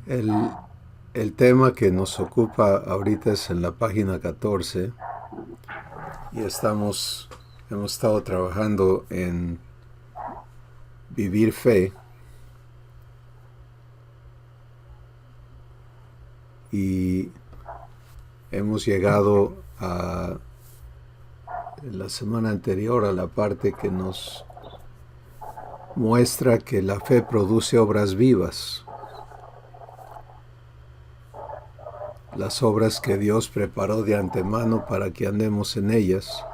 El, el tema que nos ocupa ahorita es en la página 14 y hemos estado trabajando en vivir fe y hemos llegado a la semana anterior a la parte que nos muestra que la fe produce obras vivas, las obras que Dios preparó de antemano para que andemos en ellas.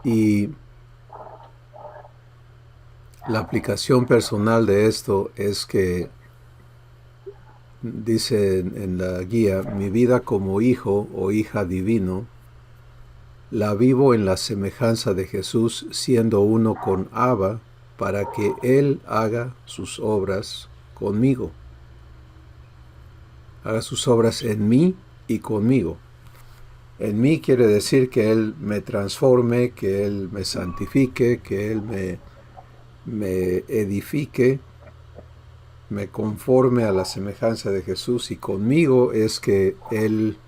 Y la aplicación personal de esto es que dice en la guía: mi vida como hijo o hija divino la vivo en la semejanza de Jesús, siendo uno con Abba, para que Él haga sus obras conmigo, haga sus obras en mí y conmigo. En mí quiere decir que Él me transforme, que Él me santifique, que Él me edifique, me conforme a la semejanza de Jesús, y conmigo es que Él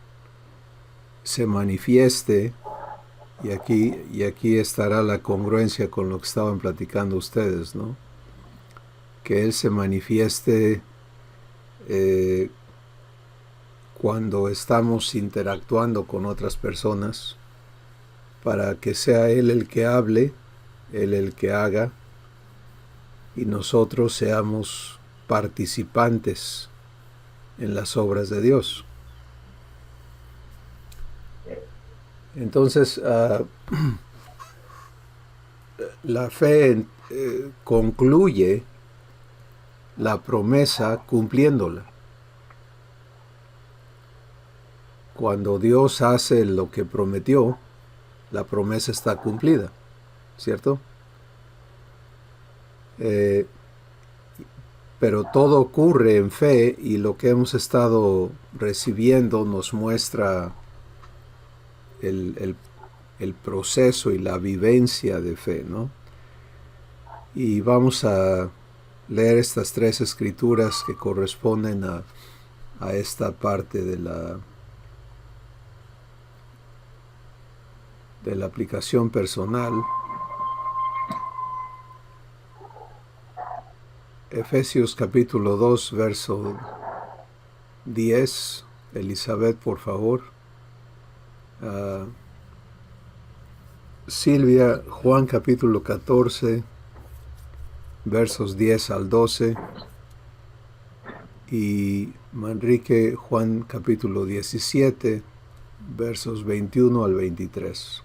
se manifieste, y aquí estará la congruencia con lo que estaban platicando ustedes, ¿no? Que Él se manifieste cuando estamos interactuando con otras personas, para que sea Él el que hable, Él el que haga, y nosotros seamos participantes en las obras de Dios. Entonces, la fe concluye la promesa cumpliéndola. Cuando Dios hace lo que prometió, la promesa está cumplida, ¿cierto? Pero todo ocurre en fe, y lo que hemos estado recibiendo nos muestra el proceso y la vivencia de fe, ¿no? Y vamos a leer estas tres escrituras que corresponden a esta parte de la aplicación personal. Efesios capítulo 2, verso 10. Elizabeth, por favor. Silvia, Juan capítulo 14, versos 10 al 12. Y Manrique, Juan capítulo 17, versos 21 al 23.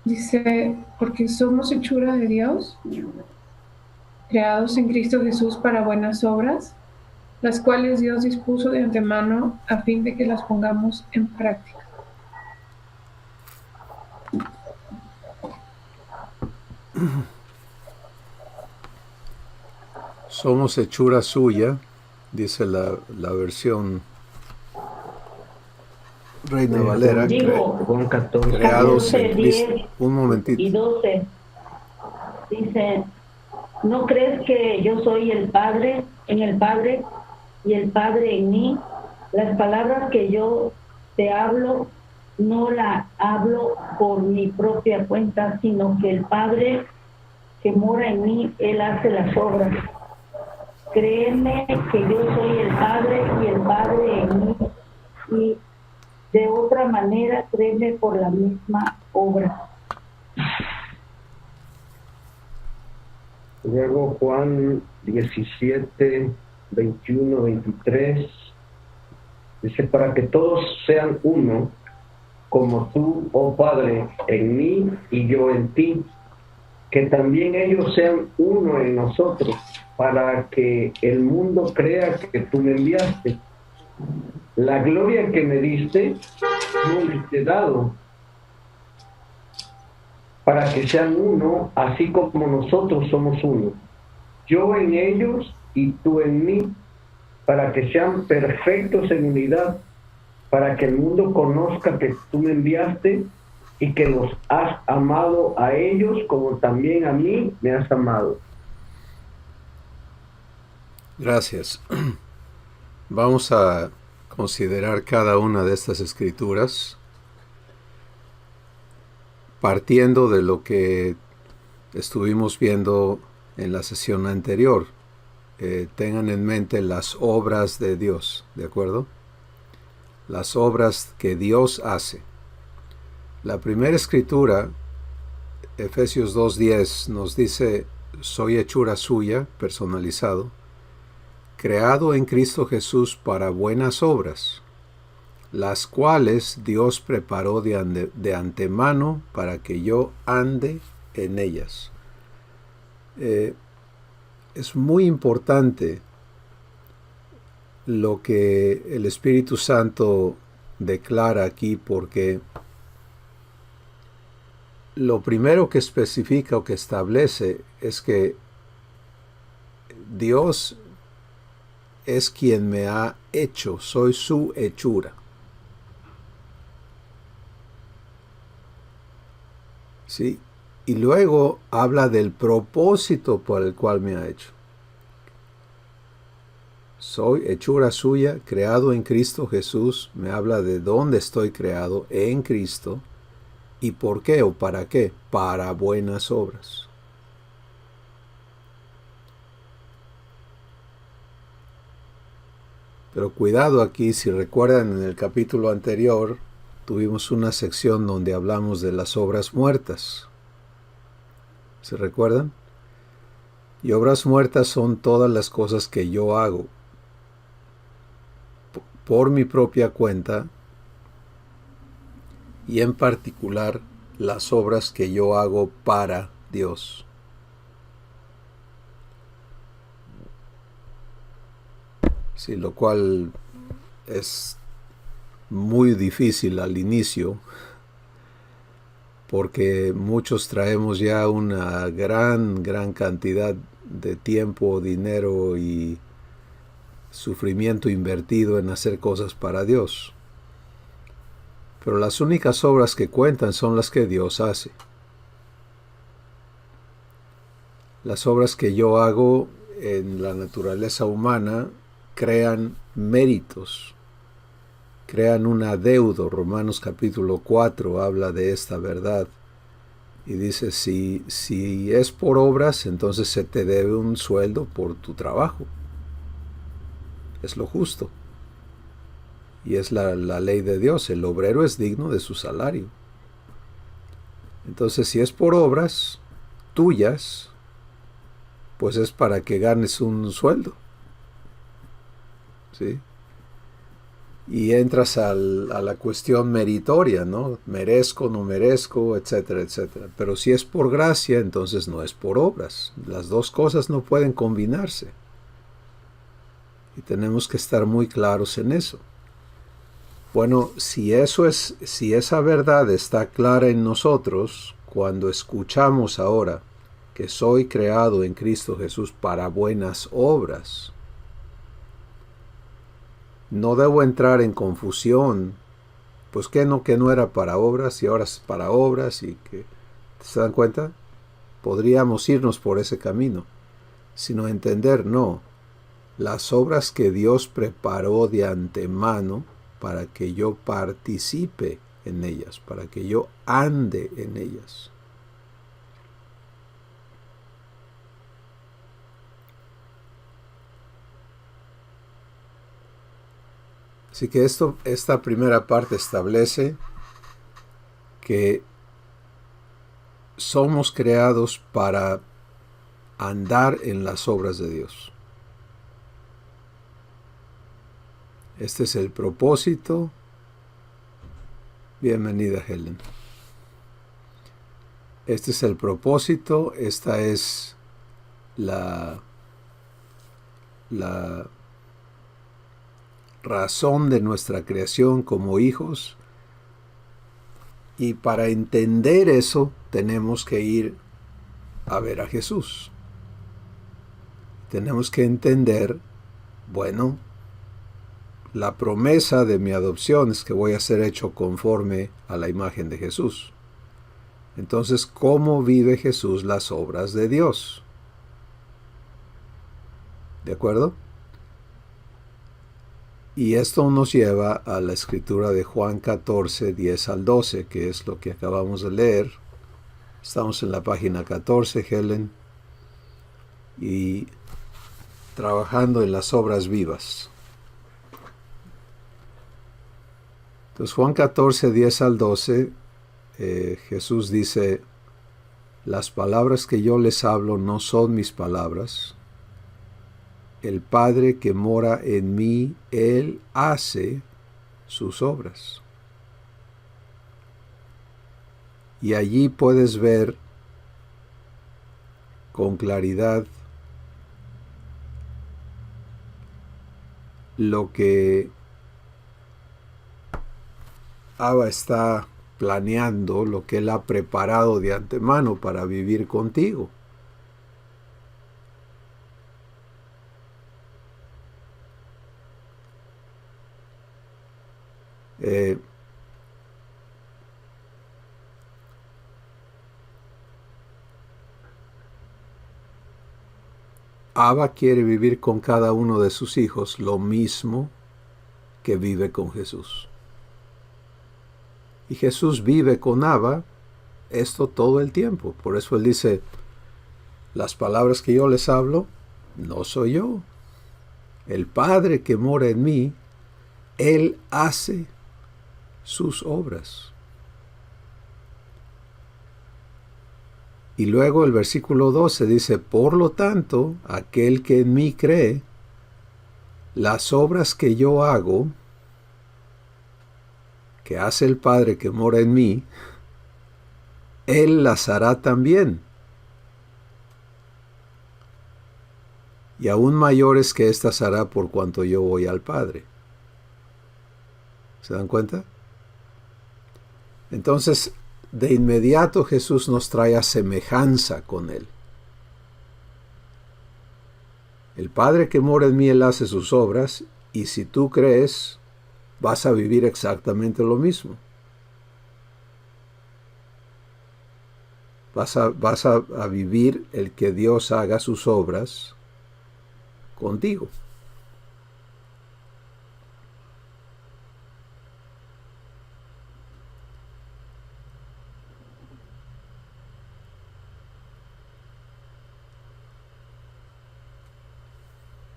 Dice, porque somos hechura de Dios, creados en Cristo Jesús para buenas obras, las cuales Dios dispuso de antemano a fin de que las pongamos en práctica. Somos hechura suya, dice la versión Reina Valera, Juan 14, creados en Cristo. 10 Un momentito. y 12. Dice, ¿no crees que yo soy el Padre en el Padre y el Padre en mí? Las palabras que yo te hablo no las hablo por mi propia cuenta, sino que el Padre que mora en mí, Él hace las obras. Créeme que yo soy el Padre y el Padre en mí, y de otra manera créeme por la misma obra. Luego Juan 17, 21, 23, dice, para que todos sean uno, como tú, oh Padre, en mí y yo en ti, que también ellos sean uno en nosotros, para que el mundo crea que tú me enviaste. La gloria que me diste, no les he dado, para que sean uno, así como nosotros somos uno. Yo en ellos y tú en mí, para que sean perfectos en unidad, para que el mundo conozca que tú me enviaste y que los has amado a ellos como también a mí me has amado. Gracias. Vamos a considerar cada una de estas escrituras partiendo de lo que estuvimos viendo en la sesión anterior. Tengan en mente las obras de Dios, ¿de acuerdo? Las obras que Dios hace. La primera escritura, Efesios 2:10, nos dice: soy hechura suya, personalizado, creado en Cristo Jesús para buenas obras, las cuales Dios preparó de antemano para que yo ande en ellas. Es muy importante lo que el Espíritu Santo declara aquí, porque lo primero que especifica o que establece es que Dios es quien me ha hecho, soy su hechura. ¿Sí? Y luego habla del propósito por el cual me ha hecho. Soy hechura suya, creado en Cristo Jesús. Me habla de dónde estoy creado, en Cristo. ¿Y por qué o para qué? Para buenas obras. Pero cuidado aquí, si recuerdan, en el capítulo anterior tuvimos una sección donde hablamos de las obras muertas. ¿Se recuerdan? Y obras muertas son todas las cosas que yo hago por mi propia cuenta, y en particular las obras que yo hago para Dios. Sí, lo cual es muy difícil al inicio, porque muchos traemos ya una gran cantidad de tiempo, dinero y sufrimiento invertido en hacer cosas para Dios. Pero las únicas obras que cuentan son las que Dios hace. Las obras que yo hago en la naturaleza humana crean méritos, crean un adeudo. Romanos capítulo 4 habla de esta verdad y dice: si es por obras, entonces se te debe un sueldo por tu trabajo. Es lo justo. Y es la ley de Dios. El obrero es digno de su salario. Entonces, si es por obras tuyas, pues es para que ganes un sueldo. ¿Sí? Y entras a la cuestión meritoria, ¿no? Merezco, no merezco, etcétera, etcétera. Pero si es por gracia, entonces no es por obras. Las dos cosas no pueden combinarse. Y tenemos que estar muy claros en eso. Bueno, si esa verdad está clara en nosotros, cuando escuchamos ahora que soy creado en Cristo Jesús para buenas obras, no debo entrar en confusión, pues que no era para obras y ahora es para obras, y que, ¿se dan cuenta? Podríamos irnos por ese camino, sino entender, no, las obras que Dios preparó de antemano para que yo participe en ellas, para que yo ande en ellas. Así que esta primera parte establece que somos creados para andar en las obras de Dios. Este es el propósito. Bienvenida, Helen. Este es el propósito, esta es la razón de nuestra creación como hijos. Y para entender eso tenemos que ir a ver a Jesús. Tenemos que entender, bueno, la promesa de mi adopción es que voy a ser hecho conforme a la imagen de Jesús. Entonces, ¿cómo vive Jesús las obras de Dios? ¿De acuerdo? Y esto nos lleva a la escritura de Juan 14, 10 al 12, que es lo que acabamos de leer. Estamos en la página 14, Helen, y trabajando en las obras vivas. Entonces Juan 14, 10 al 12, Jesús dice: las palabras que yo les hablo no son mis palabras. El Padre que mora en mí, Él hace sus obras. Y allí puedes ver con claridad lo que Abba está planeando, lo que Él ha preparado de antemano para vivir contigo. Abba quiere vivir con cada uno de sus hijos lo mismo que vive con Jesús. Y Jesús vive con Abba esto todo el tiempo. Por eso Él dice: las palabras que yo les hablo, no soy yo. El Padre que mora en mí, Él hace sus obras. Y luego el versículo 12 dice: por lo tanto, aquel que en mí cree, las obras que yo hago, que hace el Padre que mora en mí, Él las hará también. Y aún mayores que éstas hará, por cuanto yo voy al Padre. ¿Se dan cuenta? Entonces, de inmediato Jesús nos trae a semejanza con Él. El Padre que mora en mí, Él hace sus obras, y si tú crees, vas a vivir exactamente lo mismo. Vas a vivir el que Dios haga sus obras contigo.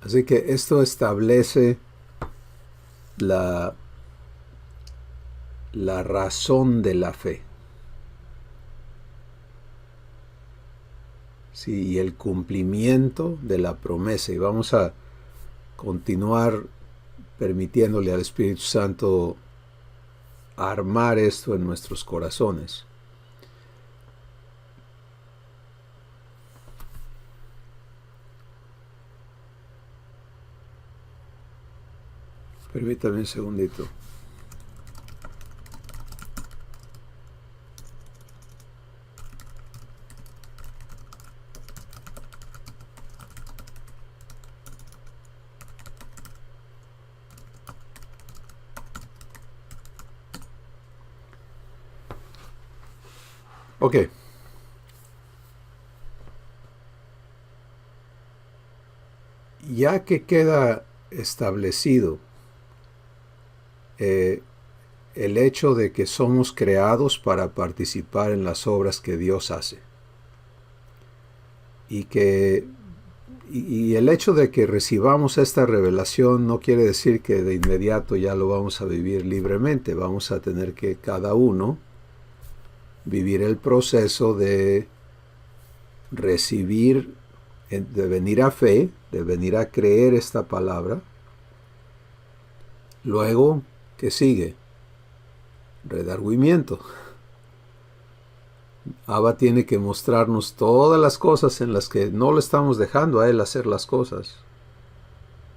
Así que esto establece la razón de la fe. Sí, y el cumplimiento de la promesa. Y vamos a continuar permitiéndole al Espíritu Santo armar esto en nuestros corazones. Permítame un segundito. Ok. Ya que queda establecido el hecho de que somos creados para participar en las obras que Dios hace, y el hecho de que recibamos esta revelación no quiere decir que de inmediato ya lo vamos a vivir libremente. Vamos a tener que cada uno vivir el proceso de recibir, de venir a fe, de venir a creer esta palabra. Luego, ¿qué sigue? Redargüimiento. Abba tiene que mostrarnos todas las cosas en las que no le estamos dejando a Él hacer las cosas.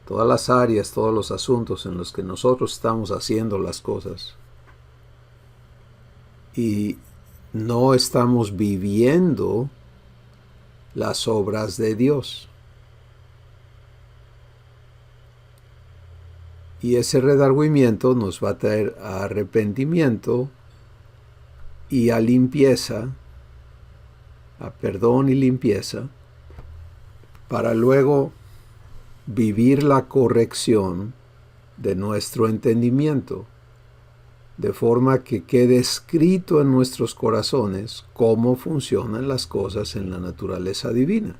Todas las áreas, todos los asuntos en los que nosotros estamos haciendo las cosas. Y no estamos viviendo las obras de Dios. Y ese redargüimiento nos va a traer a arrepentimiento y a limpieza, a perdón y limpieza, para luego vivir la corrección de nuestro entendimiento, de forma que quede escrito en nuestros corazones cómo funcionan las cosas en la naturaleza divina.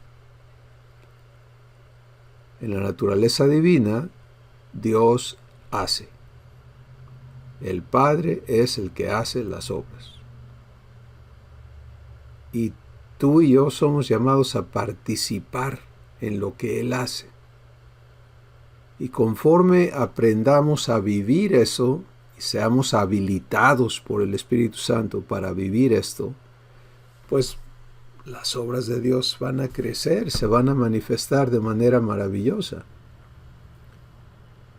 En la naturaleza divina, Dios hace. El Padre es el que hace las obras. Y tú y yo somos llamados a participar en lo que Él hace. Y conforme aprendamos a vivir eso, y seamos habilitados por el Espíritu Santo para vivir esto, pues las obras de Dios van a crecer, se van a manifestar de manera maravillosa.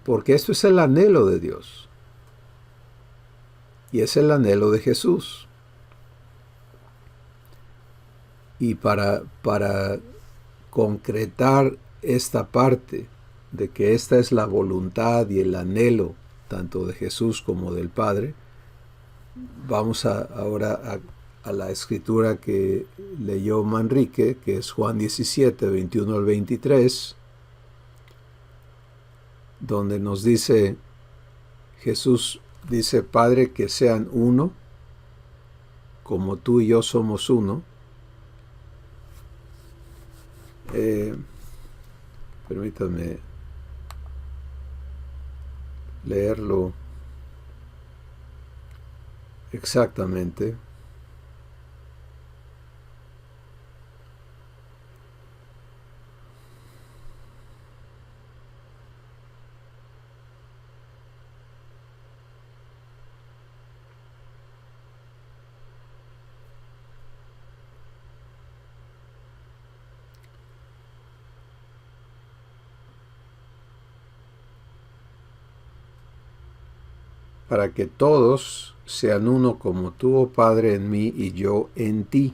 Porque esto es el anhelo de Dios. Y es el anhelo de Jesús. Y para concretar esta parte de que esta es la voluntad y el anhelo tanto de Jesús como del Padre, vamos ahora a la escritura que leyó Manrique, que es Juan 17, 21 al 23, donde nos dice, Jesús dice, Padre, que sean uno, como tú y yo somos uno. Permítame leerlo exactamente. Para que todos sean uno como tú, oh Padre, en mí y yo en ti.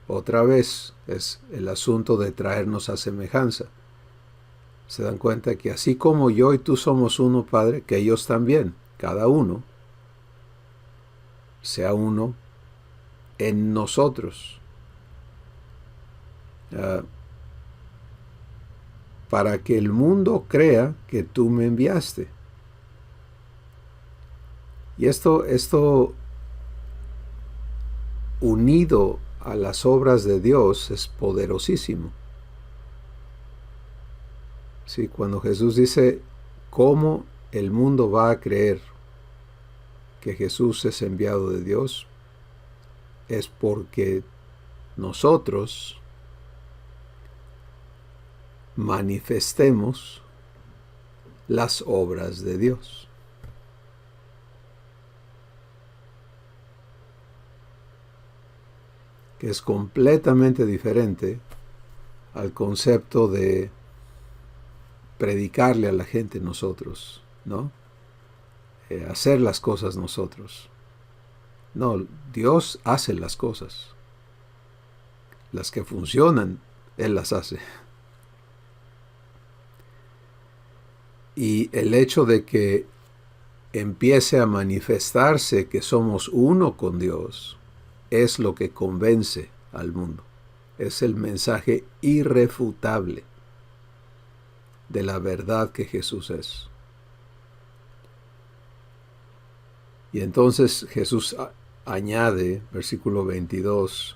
Otra vez es el asunto de traernos a semejanza. Se dan cuenta que así como yo y tú somos uno, Padre, que ellos también, cada uno, sea uno en nosotros. Para que el mundo crea que tú me enviaste. Y esto unido a las obras de Dios es poderosísimo. Sí, cuando Jesús dice, ¿cómo el mundo va a creer que Jesús es enviado de Dios? Es porque nosotros manifestemos las obras de Dios. Que es completamente diferente al concepto de predicarle a la gente nosotros, ¿no? Hacer las cosas nosotros. No, Dios hace las cosas. Las que funcionan, Él las hace. Y el hecho de que empiece a manifestarse que somos uno con Dios, es lo que convence al mundo. Es el mensaje irrefutable de la verdad que Jesús es. Y entonces Jesús añade, versículo 22,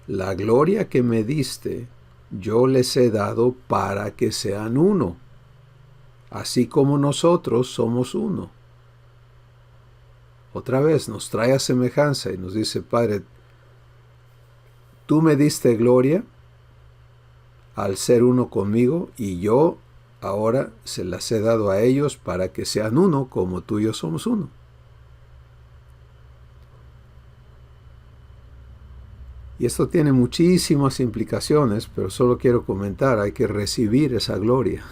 la gloria que me diste, yo les he dado para que sean uno, así como nosotros somos uno. Otra vez nos trae a semejanza y nos dice, Padre, tú me diste gloria al ser uno conmigo y yo ahora se las he dado a ellos para que sean uno como tú y yo somos uno. Y esto tiene muchísimas implicaciones, pero solo quiero comentar, hay que recibir esa gloria.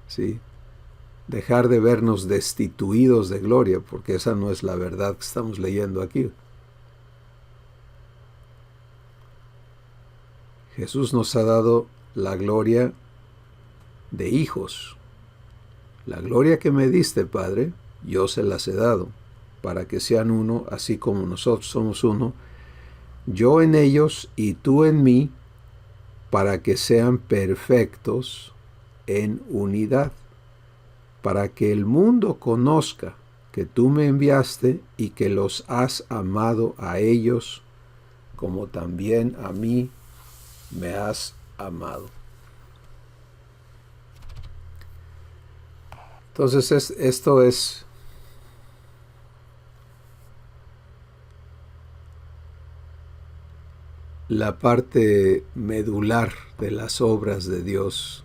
¿Sí? Dejar de vernos destituidos de gloria, porque esa no es la verdad que estamos leyendo aquí. Jesús nos ha dado la gloria de hijos. La gloria que me diste, Padre, yo se las he dado, para que sean uno, así como nosotros somos uno, yo en ellos y tú en mí, para que sean perfectos en unidad, para que el mundo conozca que tú me enviaste y que los has amado a ellos como también a mí me has amado. Entonces esto es la parte medular de las obras de Dios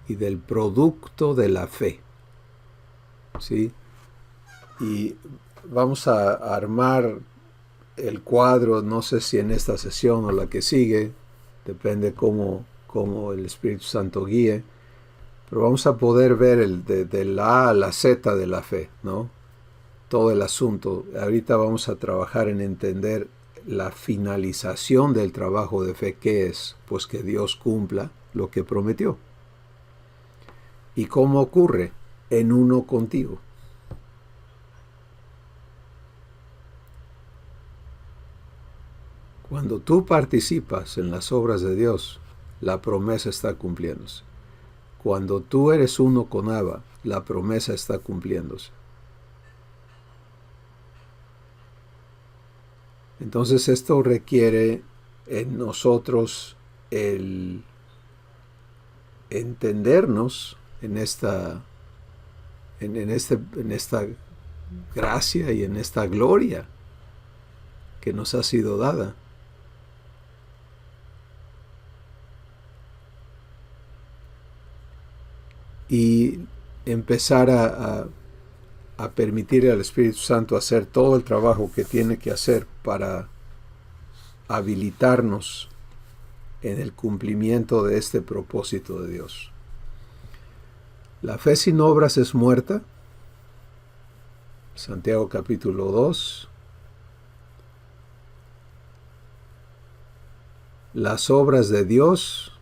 y del producto de la fe, ¿sí? Y vamos a armar el cuadro, no sé si en esta sesión o la que sigue, depende cómo el Espíritu Santo guíe, pero vamos a poder ver de la A a la Z de la fe, ¿no? Todo el asunto. Ahorita vamos a trabajar en entender la finalización del trabajo de fe, ¿qué es? Pues que Dios cumpla lo que prometió. ¿Y cómo ocurre? En uno contigo. Cuando tú participas en las obras de Dios, la promesa está cumpliéndose. Cuando tú eres uno con Abba, la promesa está cumpliéndose. Entonces esto requiere en nosotros el entendernos en esta gracia y en esta gloria que nos ha sido dada. Y empezar a permitir al Espíritu Santo hacer todo el trabajo que tiene que hacer para habilitarnos en el cumplimiento de este propósito de Dios. La fe sin obras es muerta. Santiago capítulo 2. Las obras de Dios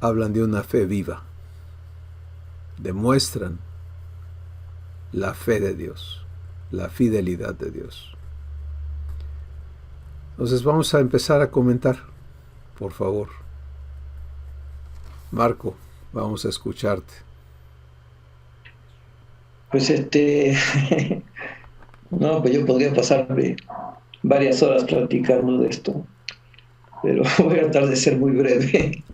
hablan de una fe viva, demuestran la fe de Dios, la fidelidad de Dios. Entonces vamos a empezar a comentar, por favor. Marco, vamos a escucharte. Pues no, pues yo podría pasar varias horas platicando de esto, pero voy a tratar de ser muy breve.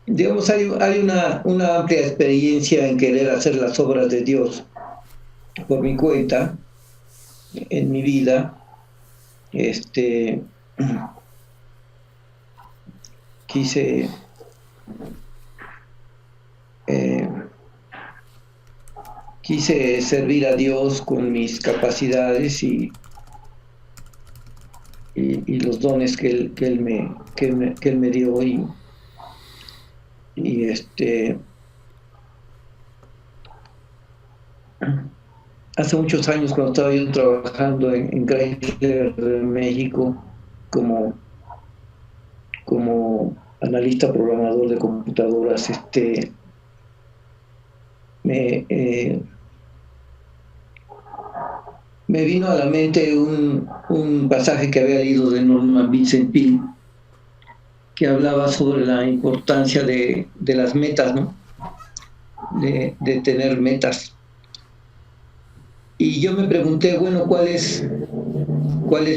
Digamos, hay una amplia experiencia en querer hacer las obras de Dios por mi cuenta en mi vida. Quise servir a Dios con mis capacidades y los dones que él me dio hace muchos años, cuando estaba yo trabajando en Chrysler de México como analista programador de computadoras, me vino a la mente un pasaje que había leído de Norman Vincent Peale, que hablaba sobre la importancia de las metas, ¿no? De tener metas. Y yo me pregunté, bueno, ¿cuál es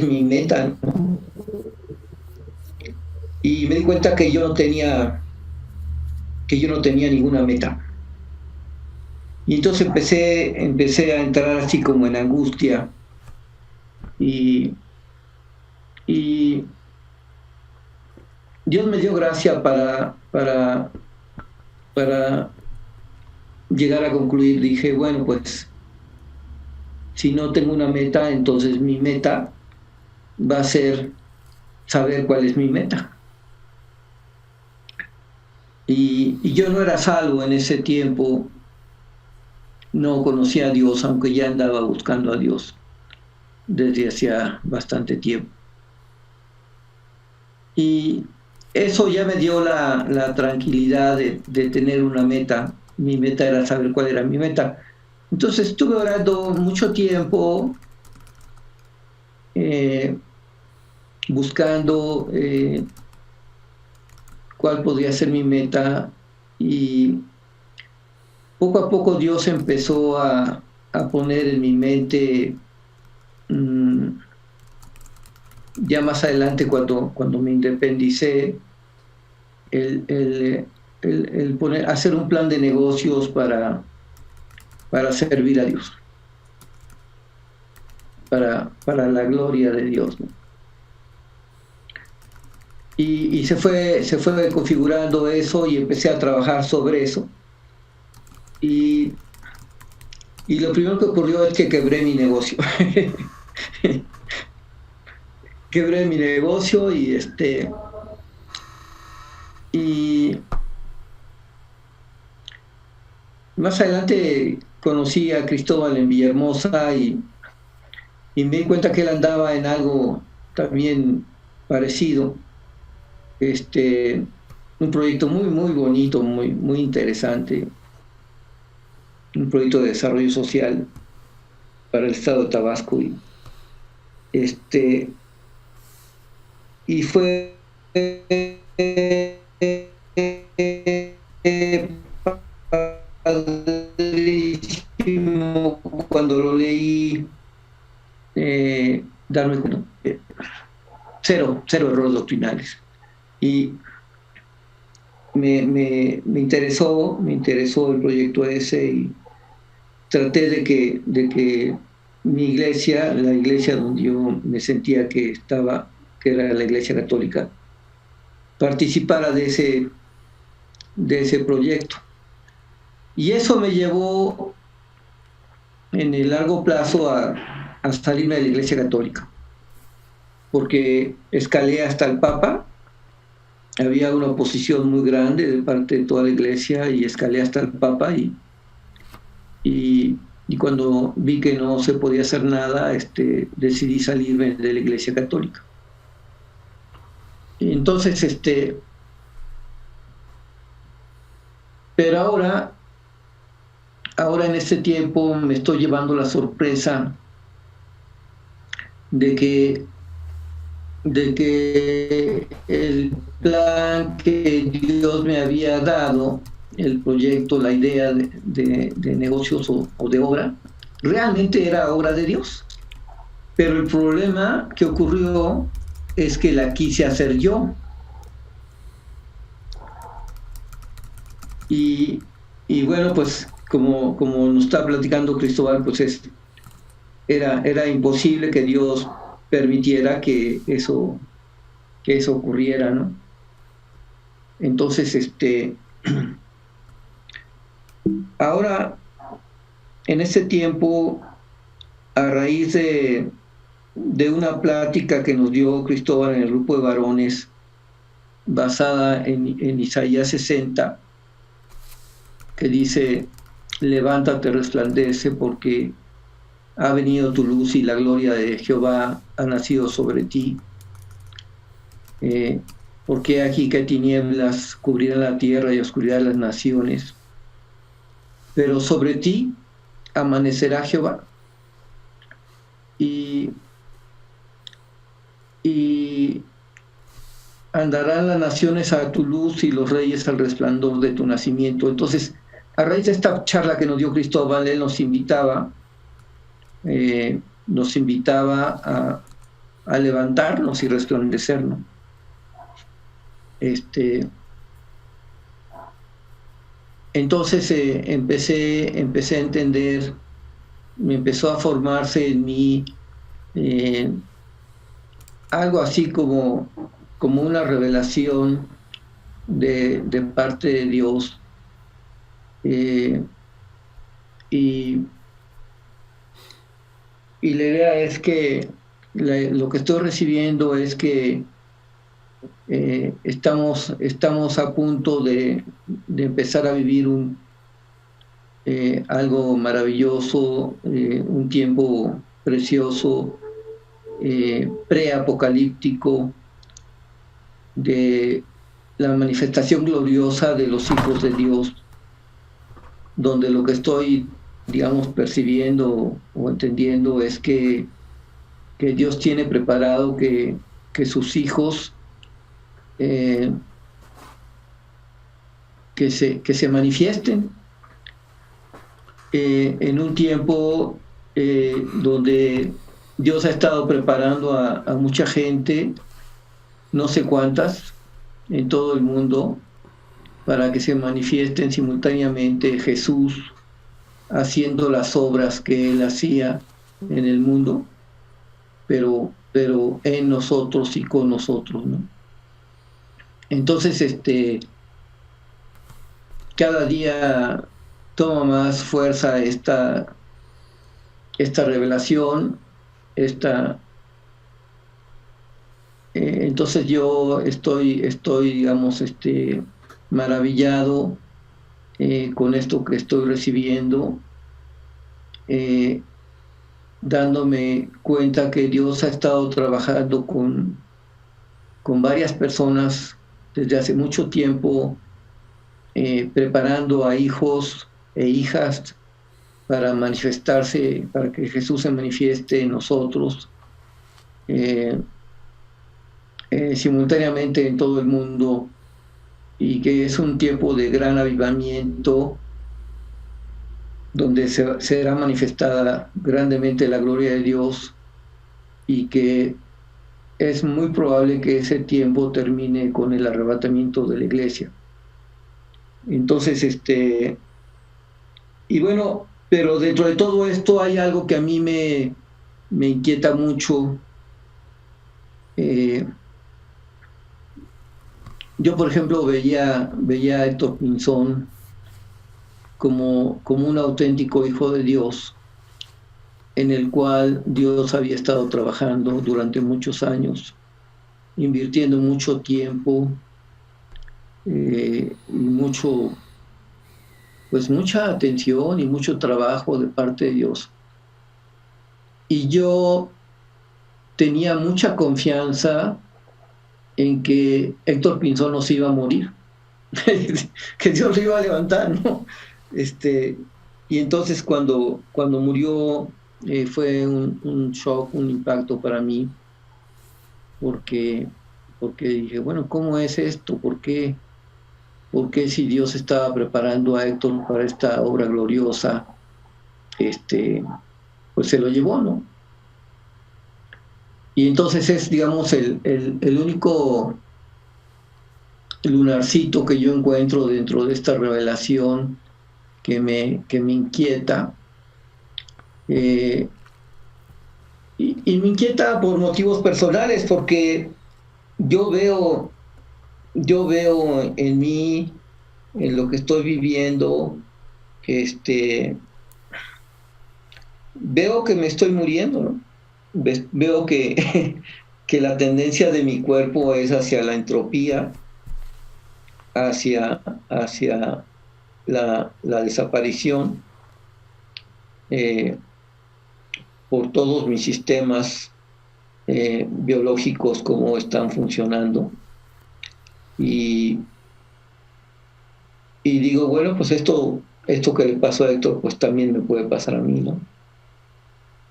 mi meta? Y me di cuenta que yo no tenía ninguna meta. Y entonces empecé a entrar así como en angustia. Y Dios me dio gracia para llegar a concluir. Dije, bueno, pues si no tengo una meta, entonces mi meta va a ser saber cuál es mi meta. Y yo no era salvo en ese tiempo, no conocía a Dios, aunque ya andaba buscando a Dios desde hacía bastante tiempo. Y eso ya me dio la tranquilidad de tener una meta. Mi meta era saber cuál era mi meta. Entonces estuve orando mucho tiempo buscando cuál podría ser mi meta, y poco a poco Dios empezó a poner en mi mente, ya más adelante cuando me independicé, el hacer un plan de negocios para servir a Dios, para la gloria de Dios, ¿no? Y se fue configurando eso, y empecé a trabajar sobre eso. Y lo primero que ocurrió es que quebré mi negocio. Quebré mi negocio y más adelante conocí a Cristóbal en Villahermosa, y me di cuenta que él andaba en algo también parecido. Un proyecto muy, muy bonito, muy, muy interesante. Un proyecto de desarrollo social para el estado de Tabasco. Y fue padrísimo cuando lo leí, darme cuenta, cero errores doctrinales. Y me interesó el proyecto ese, y traté de que mi iglesia, la iglesia donde yo me sentía que estaba, que era la Iglesia Católica, participara de ese proyecto. Y eso me llevó en el largo plazo a salirme de la Iglesia Católica, porque escalé hasta el Papa. Había una oposición muy grande de parte de toda la iglesia, y escalé hasta el Papa, y cuando vi que no se podía hacer nada, decidí salirme de la Iglesia Católica. Entonces, pero ahora en este tiempo me estoy llevando la sorpresa de que el plan que Dios me había dado, el proyecto, la idea de negocios o de obra, realmente era obra de Dios. Pero el problema que ocurrió es que la quise hacer yo. Y bueno, pues como nos está platicando Cristóbal, pues era imposible que Dios permitiera que eso ocurriera, ¿no? Entonces, ahora, en ese tiempo, a raíz de una plática que nos dio Cristóbal en el grupo de varones, basada en Isaías 60, que dice: levántate, resplandece, porque ha venido tu luz y la gloria de Jehová ha nacido sobre ti. Porque aquí que tinieblas cubrirán la tierra y oscuridad las naciones, pero sobre ti amanecerá Jehová, y andarán las naciones a tu luz y los reyes al resplandor de tu nacimiento. Entonces, a raíz de esta charla que nos dio Cristóbal, él nos invitaba a levantarnos y resplandecer, ¿no? Entonces empecé a entender, me empezó a formarse en mí algo así como una revelación de parte de Dios, y la idea es que lo que estoy recibiendo es que estamos a punto de empezar a vivir algo maravilloso, un tiempo precioso, preapocalíptico, de la manifestación gloriosa de los hijos de Dios, donde lo que estoy, digamos, percibiendo o entendiendo es que que Dios tiene preparado que sus hijos que se manifiesten en un tiempo donde Dios ha estado preparando a mucha gente, no sé cuántas, en todo el mundo, para que se manifiesten simultáneamente Jesús haciendo las obras que Él hacía en el mundo, pero en nosotros y con nosotros, ¿no? Entonces, cada día toma más fuerza esta revelación, entonces yo estoy, digamos, maravillado con esto que estoy recibiendo, dándome cuenta que Dios ha estado trabajando con varias personas desde hace mucho tiempo, preparando a hijos e hijas para manifestarse, para que Jesús se manifieste en nosotros, simultáneamente en todo el mundo, y que es un tiempo de gran avivamiento donde será manifestada grandemente la gloria de Dios, y que es muy probable que ese tiempo termine con el arrebatamiento de la iglesia. Entonces, y bueno, pero dentro de todo esto hay algo que a mí me inquieta mucho. Yo, por ejemplo, veía a Héctor Pinzón como un auténtico hijo de Dios, en el cual Dios había estado trabajando durante muchos años, invirtiendo mucho tiempo y mucha atención y mucho trabajo de parte de Dios. Y yo tenía mucha confianza en que Héctor Pinzón no se iba a morir, que Dios lo iba a levantar, ¿no? Y entonces cuando murió, fue un shock, un impacto para mí, porque dije, bueno, ¿cómo es esto? ¿Por qué si Dios estaba preparando a Héctor para esta obra gloriosa, pues se lo llevó, ¿no? Y entonces es, digamos, el único lunarcito que yo encuentro dentro de esta revelación que me inquieta. Y me inquieta por motivos personales, porque yo veo en mí, en lo que estoy viviendo, veo que me estoy muriendo, ¿no? Veo que la tendencia de mi cuerpo es hacia la entropía, hacia la desaparición, por todos mis sistemas biológicos, cómo están funcionando. Y digo, bueno, pues esto que le pasó a Héctor, pues también me puede pasar a mí, ¿no?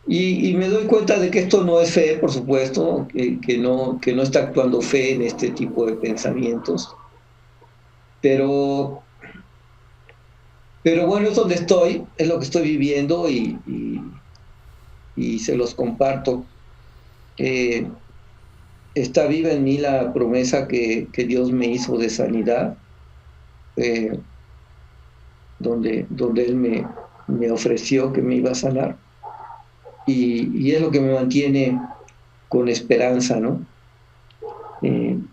Y me doy cuenta de que esto no es fe, por supuesto, que no está actuando fe en este tipo de pensamientos. Pero bueno, es donde estoy, es lo que estoy viviendo, y se los comparto. Está viva en mí la promesa que Dios me hizo de sanidad, donde Él me ofreció que me iba a sanar, y es lo que me mantiene con esperanza, ¿no?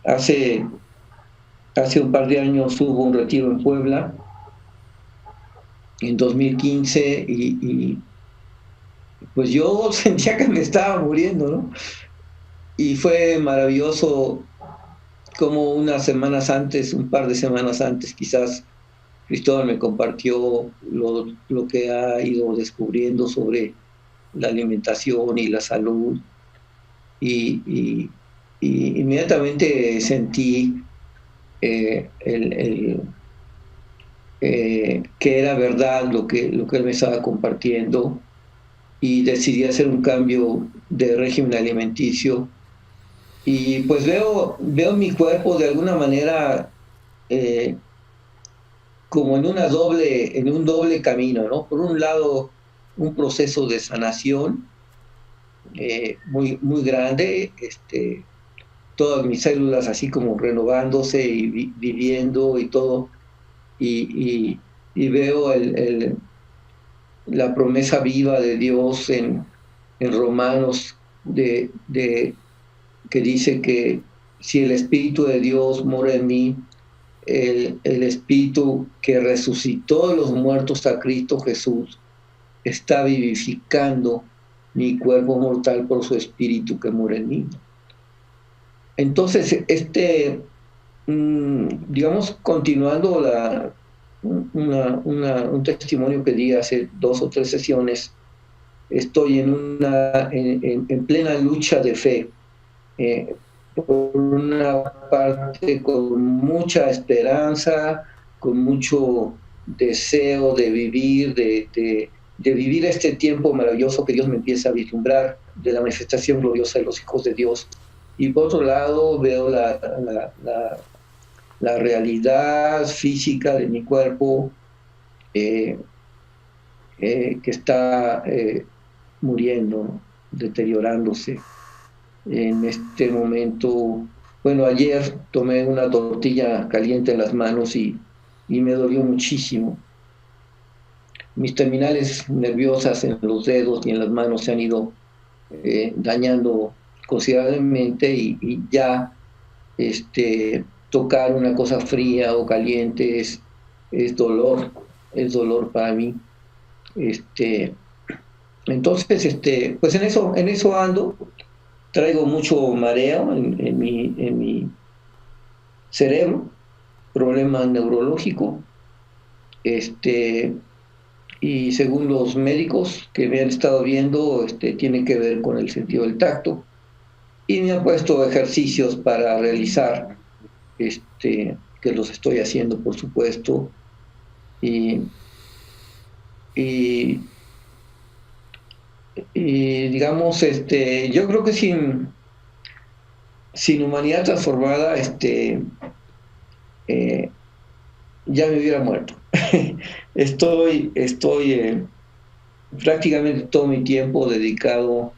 Hace un par de años hubo un retiro en Puebla, en 2015, y pues yo sentía que me estaba muriendo, ¿no? Y fue maravilloso como un par de semanas antes, quizás, Cristóbal me compartió lo que ha ido descubriendo sobre la alimentación y la salud, y inmediatamente sentí que era verdad lo que él me estaba compartiendo, y decidí hacer un cambio de régimen alimenticio. Y pues veo mi cuerpo de alguna manera como en un doble camino, ¿no? Por un lado, un proceso de sanación muy, muy grande, todas mis células así como renovándose y viviendo y todo, y veo la promesa viva de Dios en Romanos que dice que si el Espíritu de Dios mora en mí, el Espíritu que resucitó de los muertos a Cristo Jesús está vivificando mi cuerpo mortal por su Espíritu que mora en mí. Entonces, digamos, continuando un testimonio que di hace 2 o 3 sesiones, estoy en plena lucha de fe. Por una parte con mucha esperanza, con mucho deseo de vivir, de vivir este tiempo maravilloso que Dios me empieza a vislumbrar, de la manifestación gloriosa de los hijos de Dios. Y por otro lado veo la realidad física de mi cuerpo que está muriendo, ¿no? Deteriorándose. En este momento, bueno, ayer tomé una tortilla caliente en las manos y me dolió muchísimo. Mis terminales nerviosas en los dedos y en las manos se han ido dañando considerablemente y ya tocar una cosa fría o caliente es dolor para mí. Entonces, pues en eso ando. Traigo mucho mareo en mi cerebro, problema neurológico, y según los médicos que me han estado viendo, tiene que ver con el sentido del tacto, y me han puesto ejercicios para realizar, que los estoy haciendo, por supuesto, y digamos, yo creo que sin humanidad transformada, ya me hubiera muerto. Estoy prácticamente todo mi tiempo dedicado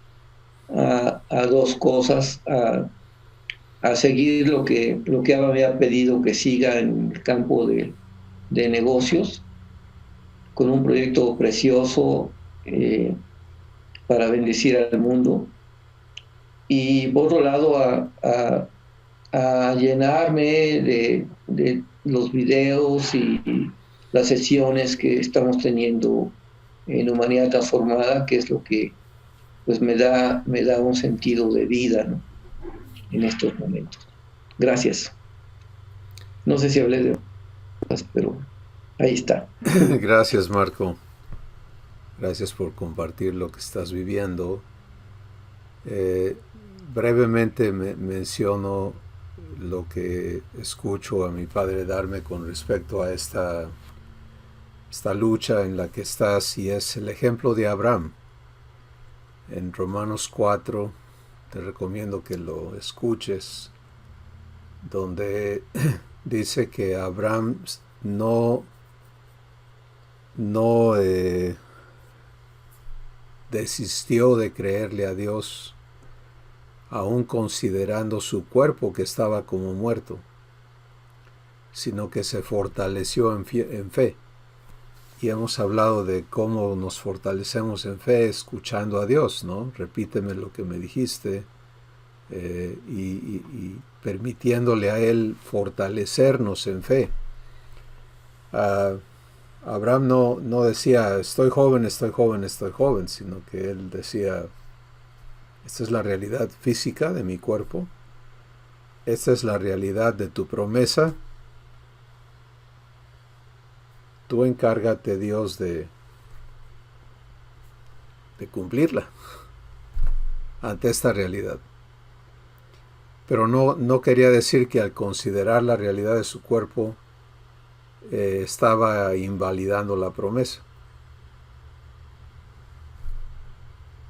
a 2 cosas, a seguir lo que Abba me ha pedido que siga en el campo de negocios, con un proyecto precioso para bendecir al mundo, y por otro lado a llenarme de los videos y las sesiones que estamos teniendo en Humanidad Transformada, que es lo que pues me da un sentido de vida, ¿no? En estos momentos. Gracias. No sé si hablé de cosas, pero ahí está. Gracias, Marco. Gracias por compartir lo que estás viviendo. Brevemente menciono lo que escucho a mi padre darme con respecto a esta lucha en la que estás, y es el ejemplo de Abraham. En Romanos 4, te recomiendo que lo escuches, donde dice que Abraham no desistió de creerle a Dios, aun considerando su cuerpo que estaba como muerto, sino que se fortaleció en fe. Y hemos hablado de cómo nos fortalecemos en fe escuchando a Dios, ¿no? Repíteme lo que me dijiste, y permitiéndole a Él fortalecernos en fe. Abraham no decía estoy joven, sino que él decía esta es la realidad física de mi cuerpo, esta es la realidad de tu promesa, tú encárgate, Dios, de cumplirla ante esta realidad. Pero no quería decir que al considerar la realidad de su cuerpo estaba invalidando la promesa.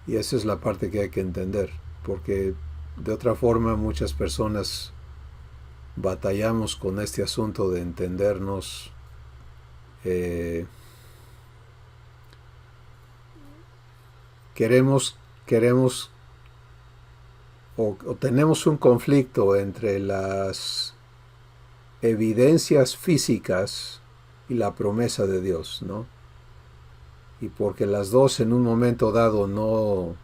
Y esa es la parte que hay que entender, porque de otra forma muchas personas batallamos con este asunto de entendernos. Queremos o tenemos un conflicto entre las evidencias físicas y la promesa de Dios, ¿no? Y porque las dos en un momento dado no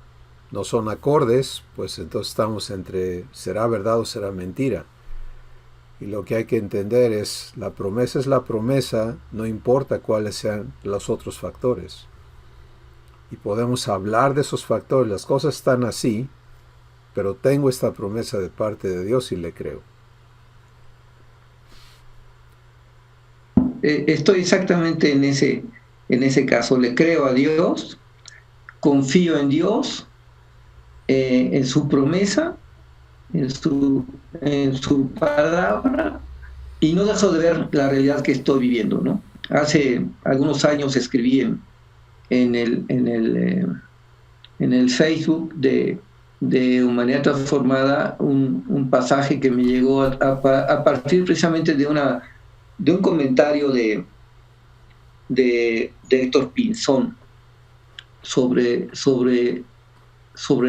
son acordes, pues entonces estamos entre será verdad o será mentira. Y lo que hay que entender es la promesa, no importa cuáles sean los otros factores. Y podemos hablar de esos factores, las cosas están así, pero tengo esta promesa de parte de Dios y le creo. Estoy exactamente en ese caso. Le creo a Dios, confío en Dios, en su promesa, en su palabra, y no dejo de ver la realidad que estoy viviendo, ¿no? Hace algunos años escribí en el Facebook de Humanidad Transformada un pasaje que me llegó a partir precisamente de un comentario de Héctor Pinzón sobre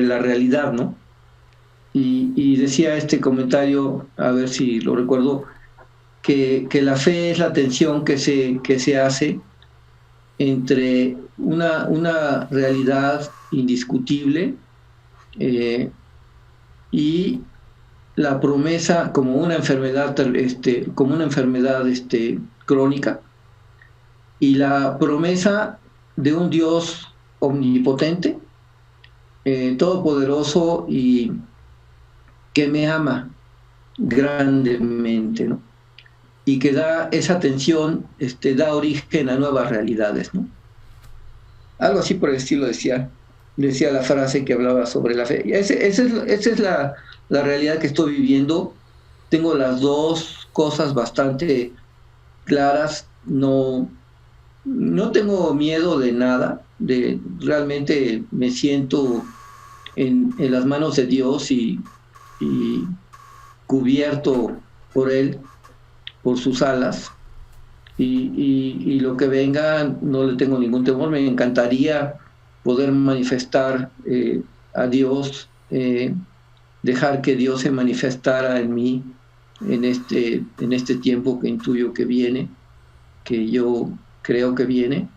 la realidad, ¿no? Y decía este comentario, a ver si lo recuerdo, que la fe es la tensión que se hace entre una realidad indiscutible y la promesa como una enfermedad crónica, y la promesa de un Dios omnipotente, todopoderoso y que me ama grandemente, ¿no? Y que da esa tensión, da origen a nuevas realidades, ¿no? Algo así por el estilo decía la frase que hablaba sobre la fe. Esa es la realidad que estoy viviendo. Tengo las dos cosas bastante claras. No tengo miedo de nada. Realmente me siento en las manos de Dios y cubierto por Él, por sus alas, y lo que venga no le tengo ningún temor. Me encantaría poder manifestar a Dios, dejar que Dios se manifestara en mí en este tiempo que intuyo que viene, que yo creo que viene,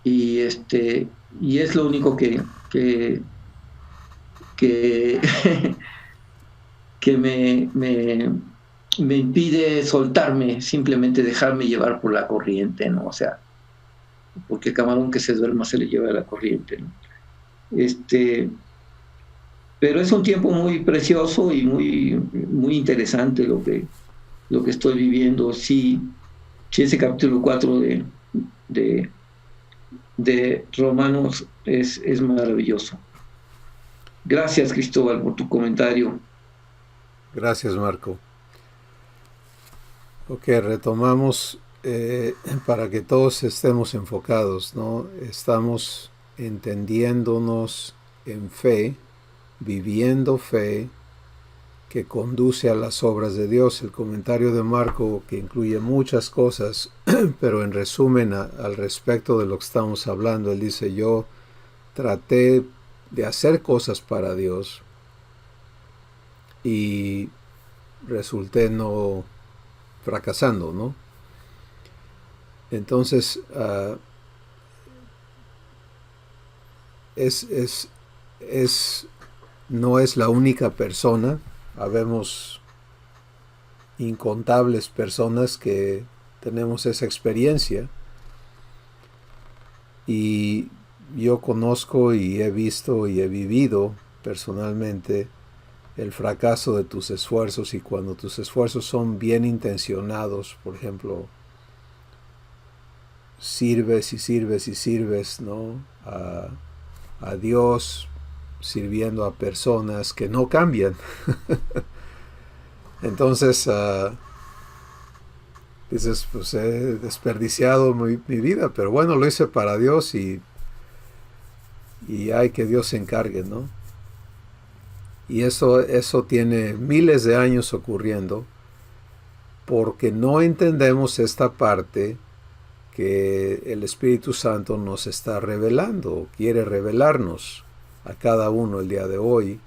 y es lo único que que me impide soltarme, simplemente dejarme llevar por la corriente, ¿no? O sea, porque camarón que se duerma se le lleva la corriente, ¿no? Pero es un tiempo muy precioso y muy, muy interesante lo que estoy viviendo. Sí, ese capítulo 4 de Romanos es maravilloso. Gracias, Cristóbal, por tu comentario. Gracias, Marco. Ok, retomamos para que todos estemos enfocados, ¿no? Estamos entendiéndonos en fe, viviendo fe que conduce a las obras de Dios. El comentario de Marco, que incluye muchas cosas, pero en resumen al respecto de lo que estamos hablando, él dice: yo traté de hacer cosas para Dios y resulté no fracasando, ¿no? Entonces no es la única persona. Habemos incontables personas que tenemos esa experiencia, y yo conozco y he visto y he vivido personalmente el fracaso de tus esfuerzos. Y cuando tus esfuerzos son bien intencionados, por ejemplo, sirves y sirves y sirves, ¿no? a Dios, sirviendo a personas que no cambian. Entonces dices, pues he desperdiciado mi vida, pero bueno, lo hice para Dios, y y hay que Dios se encargue, ¿no? Y eso tiene miles de años ocurriendo porque no entendemos esta parte que el Espíritu Santo nos está revelando, quiere revelarnos a cada uno el día de hoy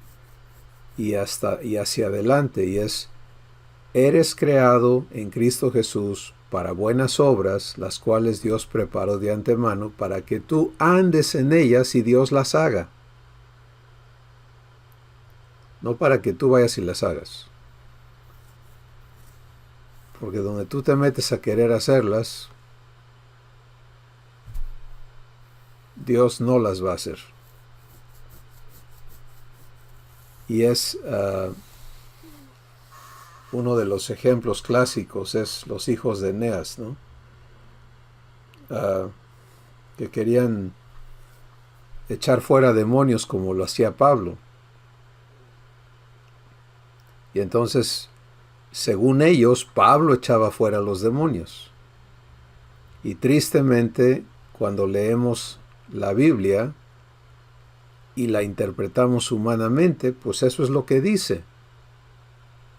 y hacia adelante, y es: eres creado en Cristo Jesús para buenas obras, las cuales Dios preparó de antemano para que tú andes en ellas y Dios las haga. No para que tú vayas y las hagas. Porque donde tú te metes a querer hacerlas, Dios no las va a hacer. Y es uno de los ejemplos clásicos es los hijos de Eneas, ¿no? Que querían echar fuera demonios como lo hacía Pablo. Y entonces, según ellos, Pablo echaba fuera los demonios. Y tristemente, cuando leemos la Biblia y la interpretamos humanamente, pues eso es lo que dice.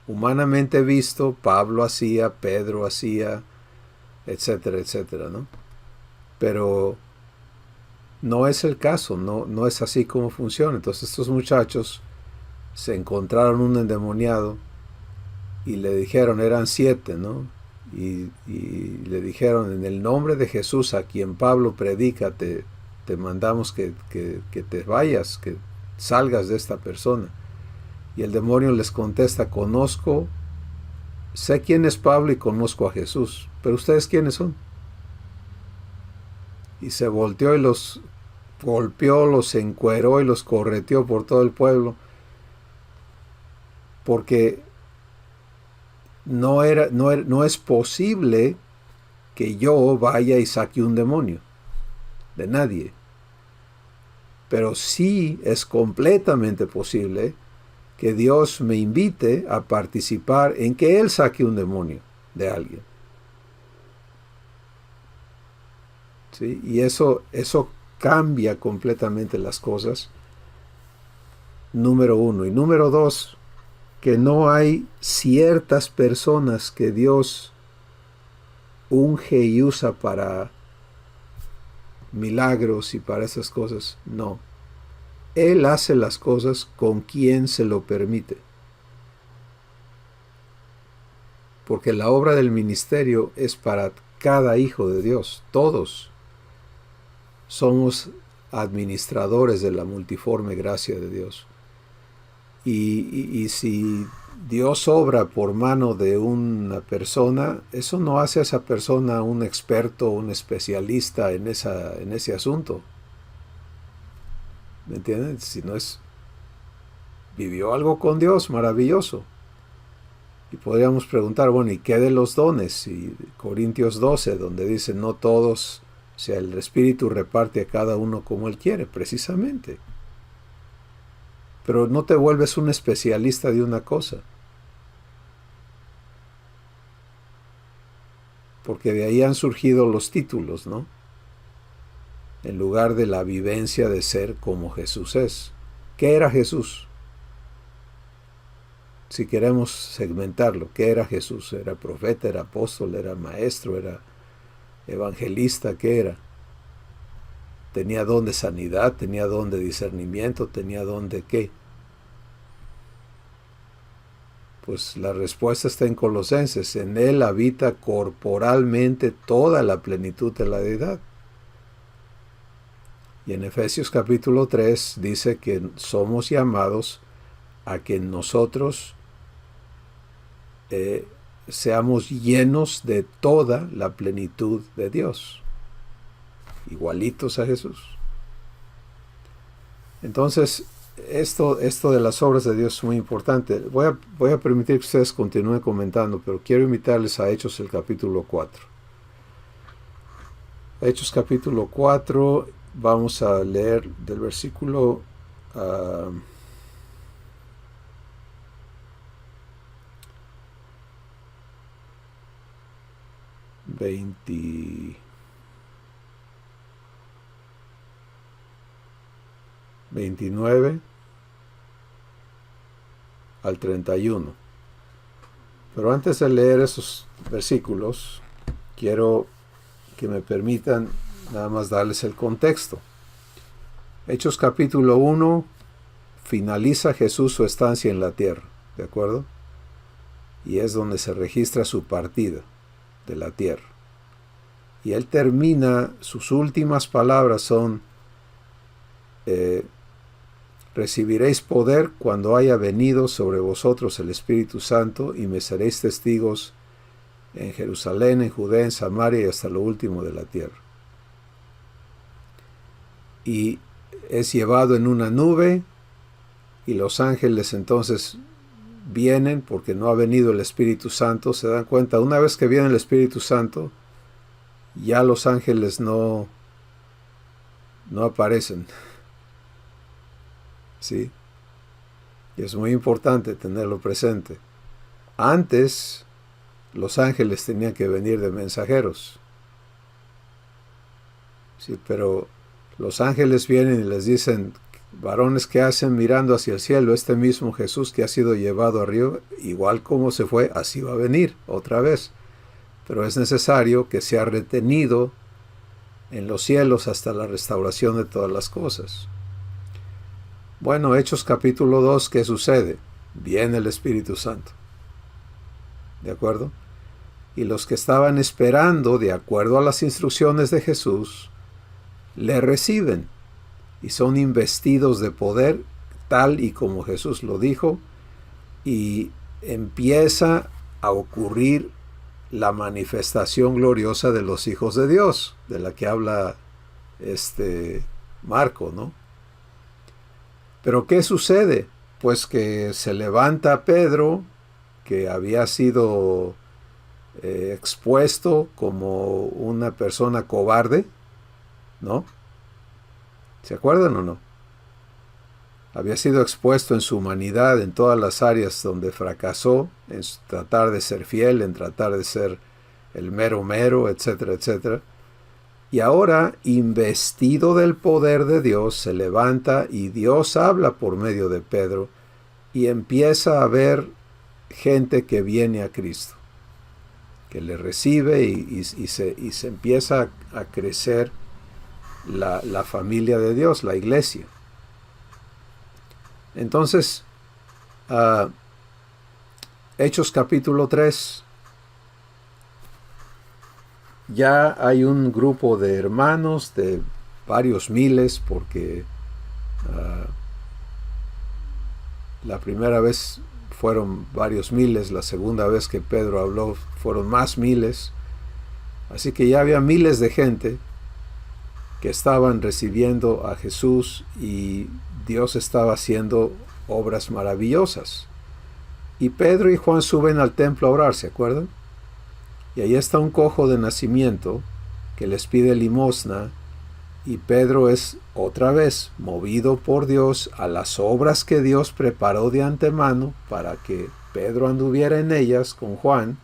Humanamente visto, Pablo hacía, Pedro hacía, etcétera, etcétera, ¿no? Pero no es el caso, no es así como funciona. Entonces estos muchachos se encontraron un endemoniado y le dijeron, eran 7, ¿no? Y le dijeron: en el nombre de Jesús, a quien Pablo predica, te mandamos que te vayas, que salgas de esta persona. Y el demonio les contesta: sé quién es Pablo y conozco a Jesús, pero ¿ustedes quiénes son? Y se volteó y los golpeó, los encueró y los correteó por todo el pueblo, porque no es posible que yo vaya y saque un demonio de nadie. Pero sí es completamente posible que Dios me invite a participar en que Él saque un demonio de alguien. ¿Sí? Y eso cambia completamente las cosas, número 1. Y número 2, que no hay ciertas personas que Dios unge y usa para milagros y para esas cosas. No. Él hace las cosas con quien se lo permite. Porque la obra del ministerio es para cada hijo de Dios. Todos somos administradores de la multiforme gracia de Dios. Y si Dios obra por mano de una persona, eso no hace a esa persona un experto, un especialista en ese asunto. ¿Me entienden? Si no vivió algo con Dios, maravilloso. Y podríamos preguntar, bueno, ¿y qué de los dones? Y Corintios 12, donde dice, no todos, o sea, el Espíritu reparte a cada uno como Él quiere, precisamente. Pero no te vuelves un especialista de una cosa. Porque de ahí han surgido los títulos, ¿no? En lugar de la vivencia de ser como Jesús es. ¿Qué era Jesús? Si queremos segmentarlo, ¿qué era Jesús? ¿Era profeta, era apóstol, era maestro, era evangelista? ¿Qué era? ¿Tenía don de sanidad? ¿Tenía don de discernimiento? ¿Tenía don de qué? Pues la respuesta está en Colosenses. En Él habita corporalmente toda la plenitud de la deidad. Y en Efesios capítulo 3 dice que somos llamados a que nosotros seamos llenos de toda la plenitud de Dios, igualitos a Jesús. Entonces, esto de las obras de Dios es muy importante. Voy a permitir que ustedes continúen comentando, pero quiero invitarles a Hechos el capítulo 4. Hechos capítulo 4, vamos a leer del versículo 20. 29 al 31. Pero antes de leer esos versículos, quiero que me permitan nada más darles el contexto. Hechos capítulo 1, finaliza Jesús su estancia en la tierra, ¿de acuerdo? Y es donde se registra su partida de la tierra. Y él termina, sus últimas palabras son, recibiréis poder cuando haya venido sobre vosotros el Espíritu Santo y me seréis testigos en Jerusalén, en Judea, en Samaria y hasta lo último de la tierra. Y es llevado en una nube y los ángeles entonces vienen porque no ha venido el Espíritu Santo. Se dan cuenta, una vez que viene el Espíritu Santo, ya los ángeles no aparecen. ¿Sí? Y es muy importante tenerlo presente. Antes, los ángeles tenían que venir de mensajeros. Sí, pero los ángeles vienen y les dicen, varones, que hacen mirando hacia el cielo? Este mismo Jesús que ha sido llevado arriba, igual como se fue, así va a venir otra vez. Pero es necesario que sea retenido en los cielos hasta la restauración de todas las cosas. Bueno, Hechos capítulo 2, ¿qué sucede? Viene el Espíritu Santo. ¿De acuerdo? Y los que estaban esperando, de acuerdo a las instrucciones de Jesús, le reciben y son investidos de poder, tal y como Jesús lo dijo, y empieza a ocurrir la manifestación gloriosa de los hijos de Dios, de la que habla Marco, ¿no? Pero ¿qué sucede? Pues que se levanta Pedro, que había sido expuesto como una persona cobarde, ¿no? ¿Se acuerdan o no? Había sido expuesto en su humanidad en todas las áreas donde fracasó, en tratar de ser fiel, en tratar de ser el mero, etcétera, etcétera. Y ahora, investido del poder de Dios, se levanta y Dios habla por medio de Pedro y empieza a ver gente que viene a Cristo, que le recibe y se empieza a crecer la familia de Dios, la iglesia. Entonces, Hechos capítulo 3, ya hay un grupo de hermanos de varios miles, porque la primera vez fueron varios miles, la segunda vez que Pedro habló fueron más miles, así que ya había miles de gente que estaban recibiendo a Jesús y Dios estaba haciendo obras maravillosas. Y Pedro y Juan suben al templo a orar, ¿se acuerdan? Y ahí está un cojo de nacimiento que les pide limosna, y Pedro es otra vez movido por Dios a las obras que Dios preparó de antemano para que Pedro anduviera en ellas con Juan,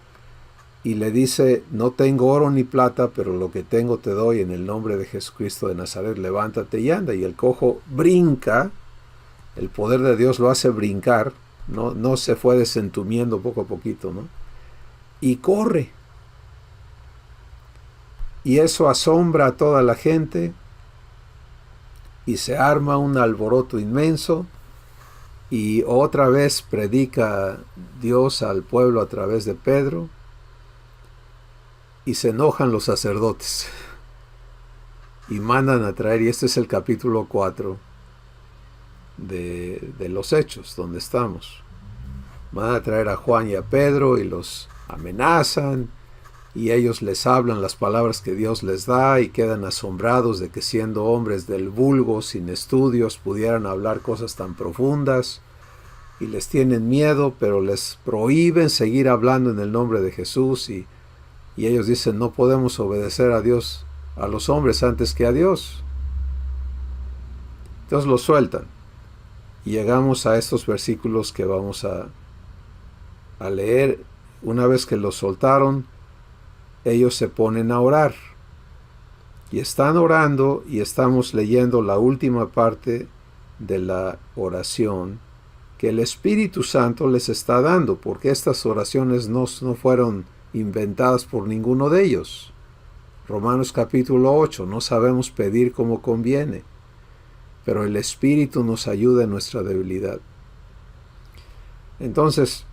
y le dice, no tengo oro ni plata, pero lo que tengo te doy, en el nombre de Jesucristo de Nazaret, levántate y anda. Y el cojo brinca, el poder de Dios lo hace brincar, no se fue desentumiendo poco a poquito, ¿no? Y corre. Y eso asombra a toda la gente, y se arma un alboroto inmenso, y otra vez predica Dios al pueblo a través de Pedro, y se enojan los sacerdotes, y mandan a traer, y este es el capítulo 4 de los Hechos, donde estamos. Mandan a traer a Juan y a Pedro, y los amenazan, y ellos les hablan las palabras que Dios les da, y quedan asombrados de que siendo hombres del vulgo, sin estudios, pudieran hablar cosas tan profundas, y les tienen miedo, pero les prohíben seguir hablando en el nombre de Jesús, y ellos dicen, no podemos obedecer a Dios, a los hombres antes que a Dios. Entonces los sueltan, y llegamos a estos versículos que vamos a leer. Una vez que los soltaron, ellos se ponen a orar, y están orando, y estamos leyendo la última parte de la oración que el Espíritu Santo les está dando, porque estas oraciones no fueron inventadas por ninguno de ellos. Romanos capítulo 8, no sabemos pedir como conviene, pero el Espíritu nos ayuda en nuestra debilidad. Entonces,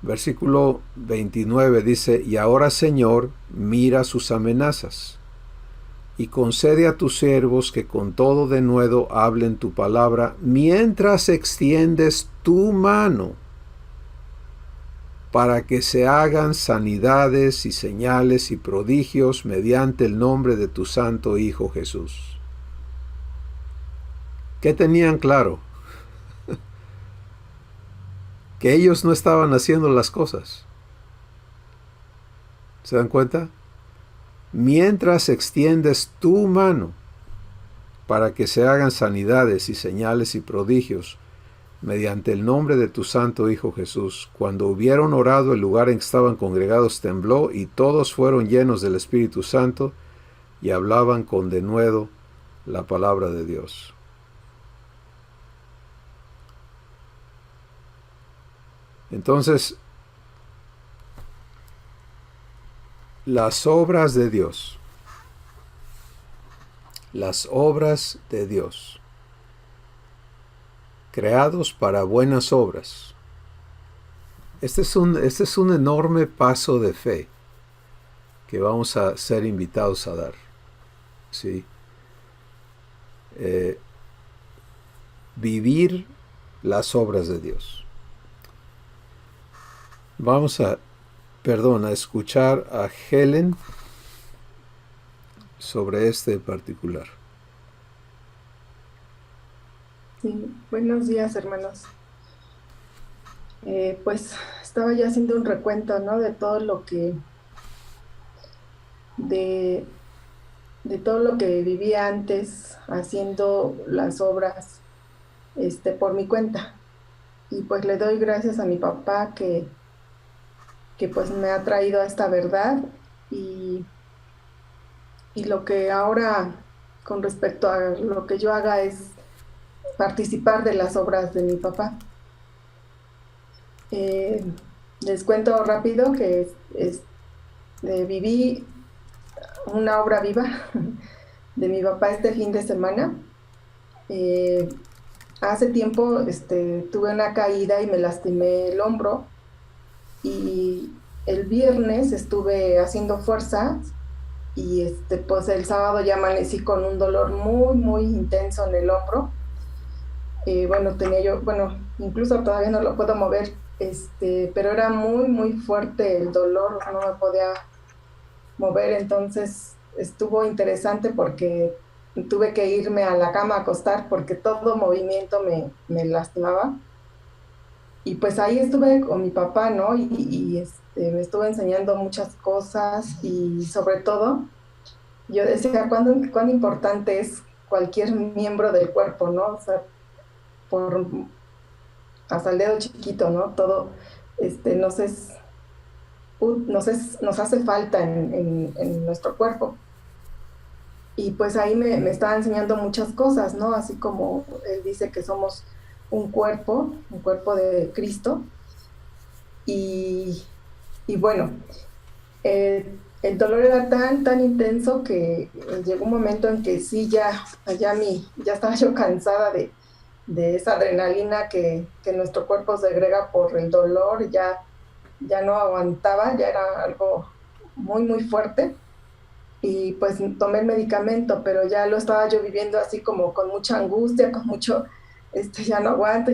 versículo 29 dice, y ahora, Señor, mira sus amenazas, y concede a tus siervos que con todo denuedo hablen tu palabra, mientras extiendes tu mano, para que se hagan sanidades y señales y prodigios mediante el nombre de tu santo Hijo Jesús. ¿Qué tenían claro? Que ellos no estaban haciendo las cosas. ¿Se dan cuenta? Mientras extiendes tu mano para que se hagan sanidades y señales y prodigios mediante el nombre de tu santo Hijo Jesús. Cuando hubieron orado, el lugar en que estaban congregados tembló, y todos fueron llenos del Espíritu Santo y hablaban con denuedo la palabra de Dios. Entonces, las obras de Dios, creados para buenas obras. Este es un enorme paso de fe que vamos a ser invitados a dar, ¿sí? Vivir las obras de Dios. Vamos a escuchar a Helen sobre este particular. Sí, buenos días, hermanos. Pues estaba ya haciendo un recuento, ¿no? De todo lo que de todo lo que viví antes haciendo las obras por mi cuenta. Y pues le doy gracias a mi papá que pues me ha traído a esta verdad, y lo que ahora con respecto a lo que yo haga es participar de las obras de mi papá. Les cuento rápido que viví una obra viva de mi papá este fin de semana. Hace tiempo tuve una caída y me lastimé el hombro, y el viernes estuve haciendo fuerza, y pues el sábado ya amanecí con un dolor muy muy intenso en el hombro. Incluso todavía no lo puedo mover, pero era muy muy fuerte el dolor, no me podía mover. Entonces estuvo interesante porque tuve que irme a la cama a acostar porque todo movimiento me lastimaba. Y pues ahí estuve con mi papá, ¿no? Y me estuvo enseñando muchas cosas, y sobre todo yo decía cuán importante es cualquier miembro del cuerpo, ¿no? O sea, hasta el dedo chiquito, ¿no? Todo nos hace falta en nuestro cuerpo. Y pues ahí me estaba enseñando muchas cosas, ¿no? Así como él dice que somos un cuerpo de Cristo. Y bueno, el dolor era tan intenso que llegó un momento en que sí, ya estaba yo cansada de esa adrenalina que nuestro cuerpo segrega por el dolor. Ya no aguantaba, ya era algo muy muy fuerte, y pues tomé el medicamento, pero ya lo estaba yo viviendo así como con mucha angustia, con mucho, ya no aguanto,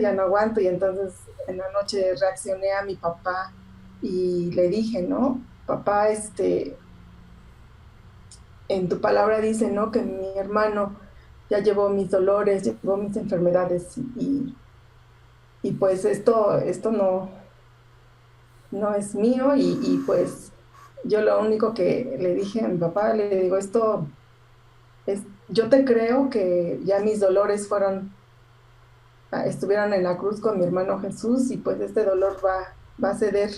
y entonces en la noche reaccioné a mi papá y le dije, ¿no? Papá, en tu palabra dice, ¿no? Que mi hermano ya llevó mis dolores, llevó mis enfermedades, y pues esto no es mío, y pues yo lo único que le dije a mi papá, le digo, yo te creo que ya mis dolores estuvieron en la cruz con mi hermano Jesús, y pues este dolor va a ceder.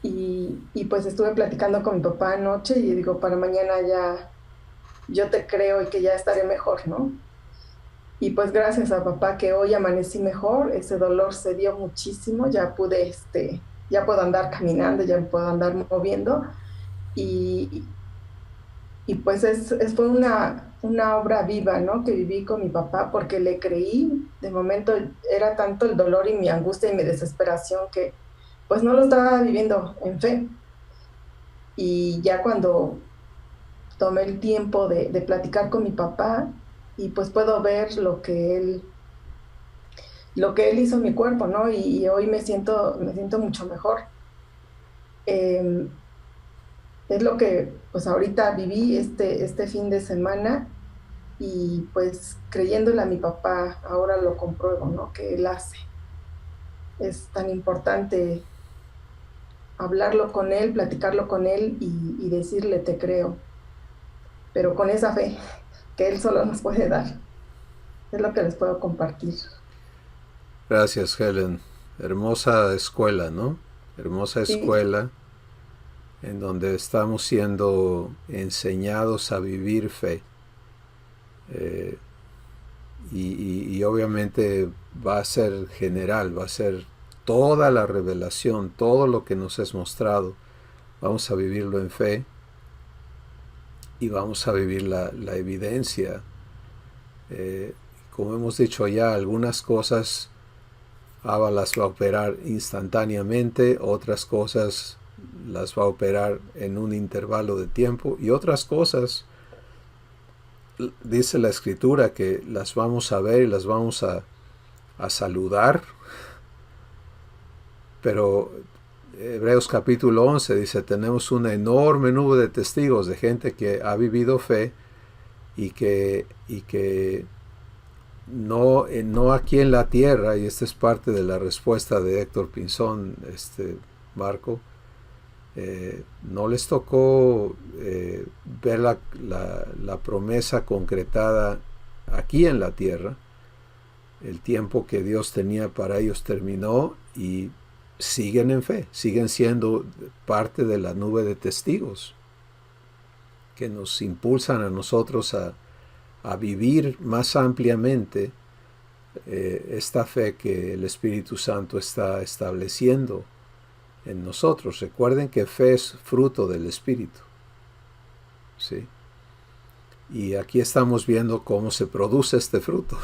Y pues estuve platicando con mi papá anoche, y digo, para mañana ya yo te creo y que ya estaré mejor, ¿no? Y pues gracias a papá que hoy amanecí mejor, ese dolor se dio muchísimo, ya pude, ya puedo andar caminando, ya me puedo andar moviendo. Y, y pues fue una obra viva, ¿no? Que viví con mi papá porque le creí. De momento era tanto el dolor y mi angustia y mi desesperación que pues no lo estaba viviendo en fe. Y ya cuando tomé el tiempo de platicar con mi papá y pues puedo ver lo que él hizo en mi cuerpo, ¿no? Y hoy me siento mucho mejor. Eh, es lo que pues ahorita viví este fin de semana y pues creyéndole a mi papá, ahora lo compruebo, ¿no? Que él hace. Es tan importante hablarlo con él, platicarlo con él y decirle te creo, pero con esa fe que él solo nos puede dar. Es lo que les puedo compartir. Gracias, Helen. Hermosa escuela, ¿no? Hermosa Sí, escuela en donde estamos siendo enseñados a vivir fe. Y obviamente va a ser general, va a ser toda la revelación, todo lo que nos es mostrado. Vamos a vivirlo en fe y vamos a vivir la evidencia. Como hemos dicho ya, algunas cosas Abba las va a operar instantáneamente, otras cosas las va a operar en un intervalo de tiempo y otras cosas, dice la escritura, que las vamos a ver y las vamos a saludar, pero Hebreos capítulo 11 dice, tenemos una enorme nube de testigos de gente que ha vivido fe y que no aquí en la tierra, y esta es parte de la respuesta de Héctor Pinzón, Marco, no les tocó ver la promesa concretada aquí en la tierra. El tiempo que Dios tenía para ellos terminó y siguen en fe, siguen siendo parte de la nube de testigos que nos impulsan a nosotros a vivir más ampliamente esta fe que el Espíritu Santo está estableciendo en nosotros. Recuerden que fe es fruto del Espíritu, ¿sí? Y aquí estamos viendo cómo se produce este fruto.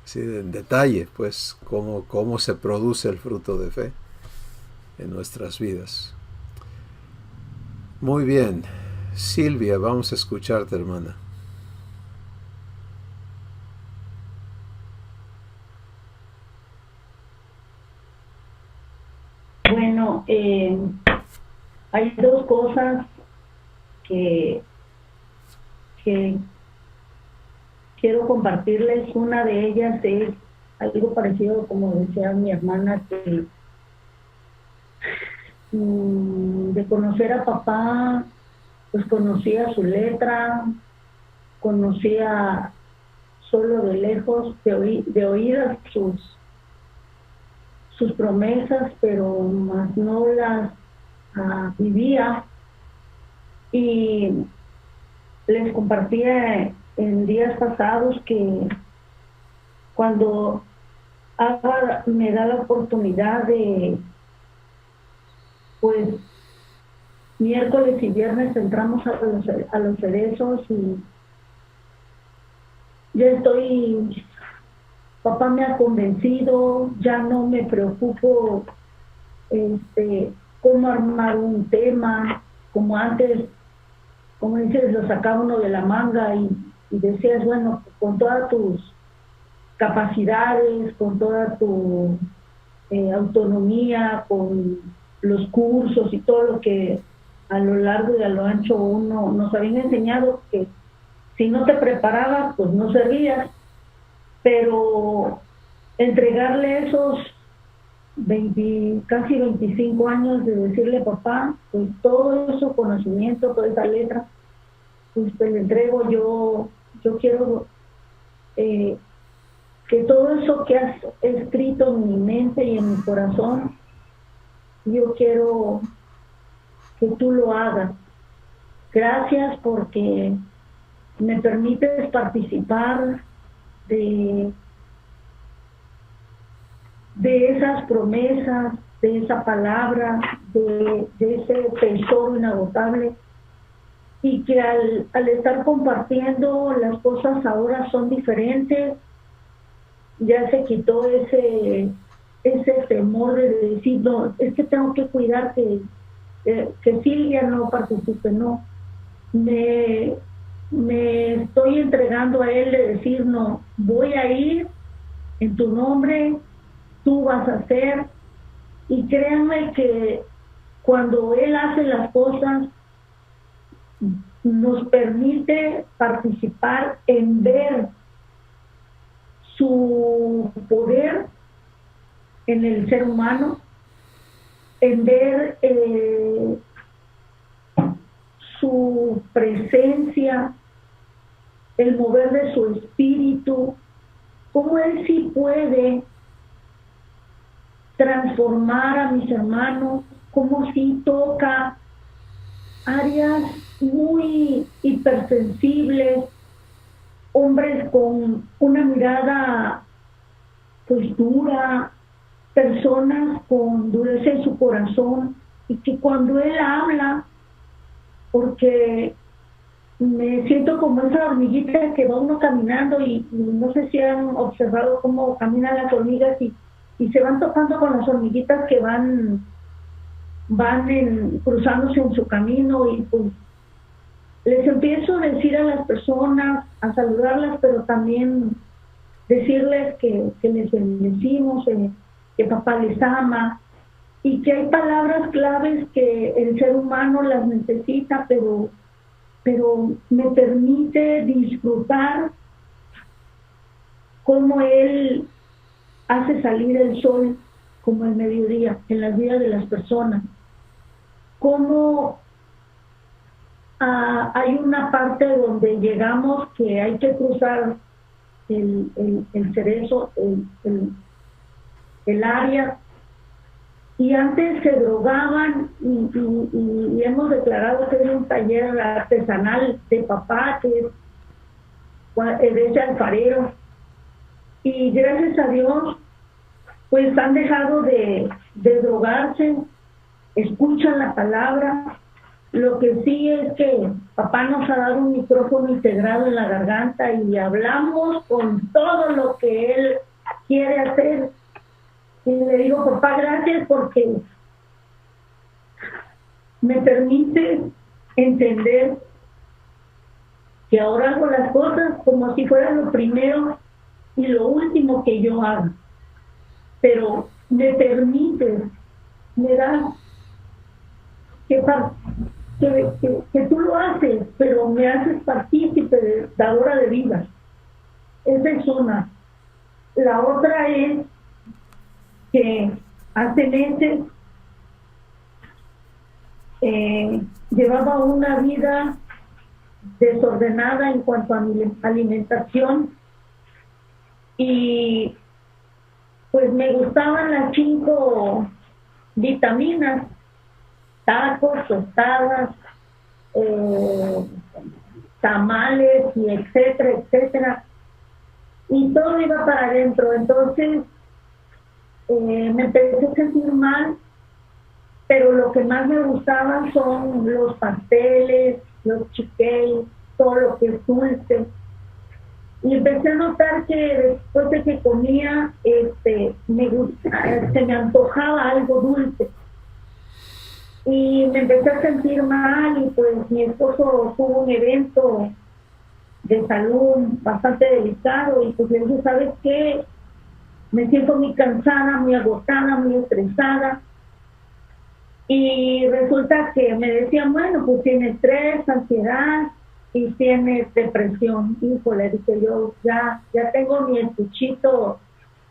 Sí, en detalle, pues, cómo se produce el fruto de fe en nuestras vidas. Muy bien. Silvia, vamos a escucharte, hermana. Bueno, hay dos cosas que quiero compartirles. Una de ellas es algo parecido, como decía mi hermana, que de conocer a papá, pues conocía su letra, conocía solo de lejos, de oídas sus promesas, pero más no las vivía. Y les compartía en días pasados que cuando Abba me da la oportunidad de, pues, miércoles y viernes entramos a los cerezos y ya estoy, papá me ha convencido, ya no me preocupo cómo armar un tema, como antes, como dices, lo sacaba uno de la manga y decías, bueno, con todas tus capacidades, con toda tu autonomía, con los cursos y todo lo que a lo largo y a lo ancho uno nos habían enseñado, que si no te preparabas, pues no servías. Pero entregarle esos casi 25 años de decirle, papá, pues todo eso conocimiento, toda esa letra, pues te lo entrego. Yo quiero que todo eso que has escrito en mi mente y en mi corazón, yo quiero que tú lo hagas. Gracias porque me permites participar de esas promesas, de esa palabra, de ese tesoro inagotable, y que al estar compartiendo las cosas ahora son diferentes. Ya se quitó ese temor de decir, no, es que tengo que cuidar que Silvia no participe, no. Me estoy entregando a él de decir, no, voy a ir en tu nombre, tú vas a hacer. Y créanme que cuando él hace las cosas, nos permite participar en ver su poder en el ser humano, en ver su presencia, el mover de su espíritu, cómo él sí puede transformar a mis hermanos, cómo sí toca áreas muy hipersensibles, hombres con una mirada pues dura, personas con dureza en su corazón, y que cuando él habla, porque me siento como esa hormiguita que va uno caminando, y no sé si han observado cómo caminan las hormigas y se van topando con las hormiguitas que van cruzándose en su camino, y pues les empiezo a decir a las personas, a saludarlas, pero también decirles que les bendecimos, que papá les ama, y que hay palabras claves que el ser humano las necesita, pero me permite disfrutar cómo él hace salir el sol como el mediodía en las vidas de las personas, cómo hay una parte donde llegamos que hay que cruzar el cerezo, el área, y antes se drogaban, y hemos declarado que es un taller artesanal de papá, que es de ese alfarero, y gracias a Dios pues han dejado de drogarse, escuchan la palabra. Lo que sí es que papá nos ha dado un micrófono integrado en la garganta y hablamos con todo lo que él quiere hacer. Y le digo, papá, gracias, porque me permite entender que ahora hago las cosas como si fuera lo primero y lo último que yo hago. Pero me permite, me da que tú lo haces, pero me haces partícipe, dadora de vida. Esa es una. La otra es que hace meses llevaba una vida desordenada en cuanto a mi alimentación, y pues me gustaban las 5 vitaminas: tacos, tostadas, tamales, y etcétera, etcétera, y todo iba para adentro. Entonces me empecé a sentir mal, pero lo que más me gustaban son los pasteles, los chiqueis, todo lo que es dulce. Y empecé a notar que después de que comía, se me antojaba algo dulce. Y me empecé a sentir mal, y pues mi esposo tuvo un evento de salud bastante delicado, y pues le dije, ¿sabes qué? Me siento muy cansada, muy agotada, muy estresada. Y resulta que me decían, bueno, pues tiene estrés, ansiedad y tiene depresión. Híjole, dije yo, ya tengo mi estuchito,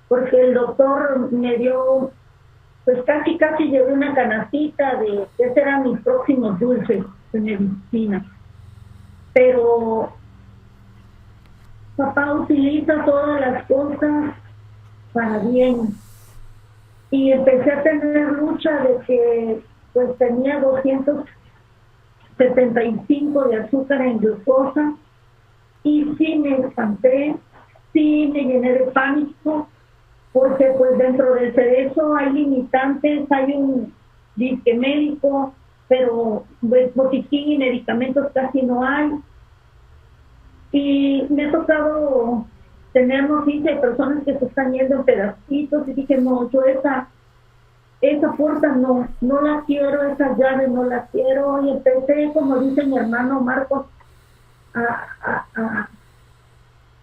porque el doctor me dio, pues casi llevé una canastita de que eran mis próximos dulces de medicina. Pero papá utiliza todas las cosas para bien. Y empecé a tener lucha de que pues tenía 275 de azúcar en glucosa, y sí me espanté, sí sí me llené de pánico, porque pues dentro del cerezo hay limitantes, hay un disque médico, pero pues botiquín y medicamentos casi no hay. Y me ha tocado tener noticias de personas que se están yendo en pedacitos, y dije, no, yo esa puerta no la quiero, esa llave no la quiero. Y empecé, como dice mi hermano Marcos,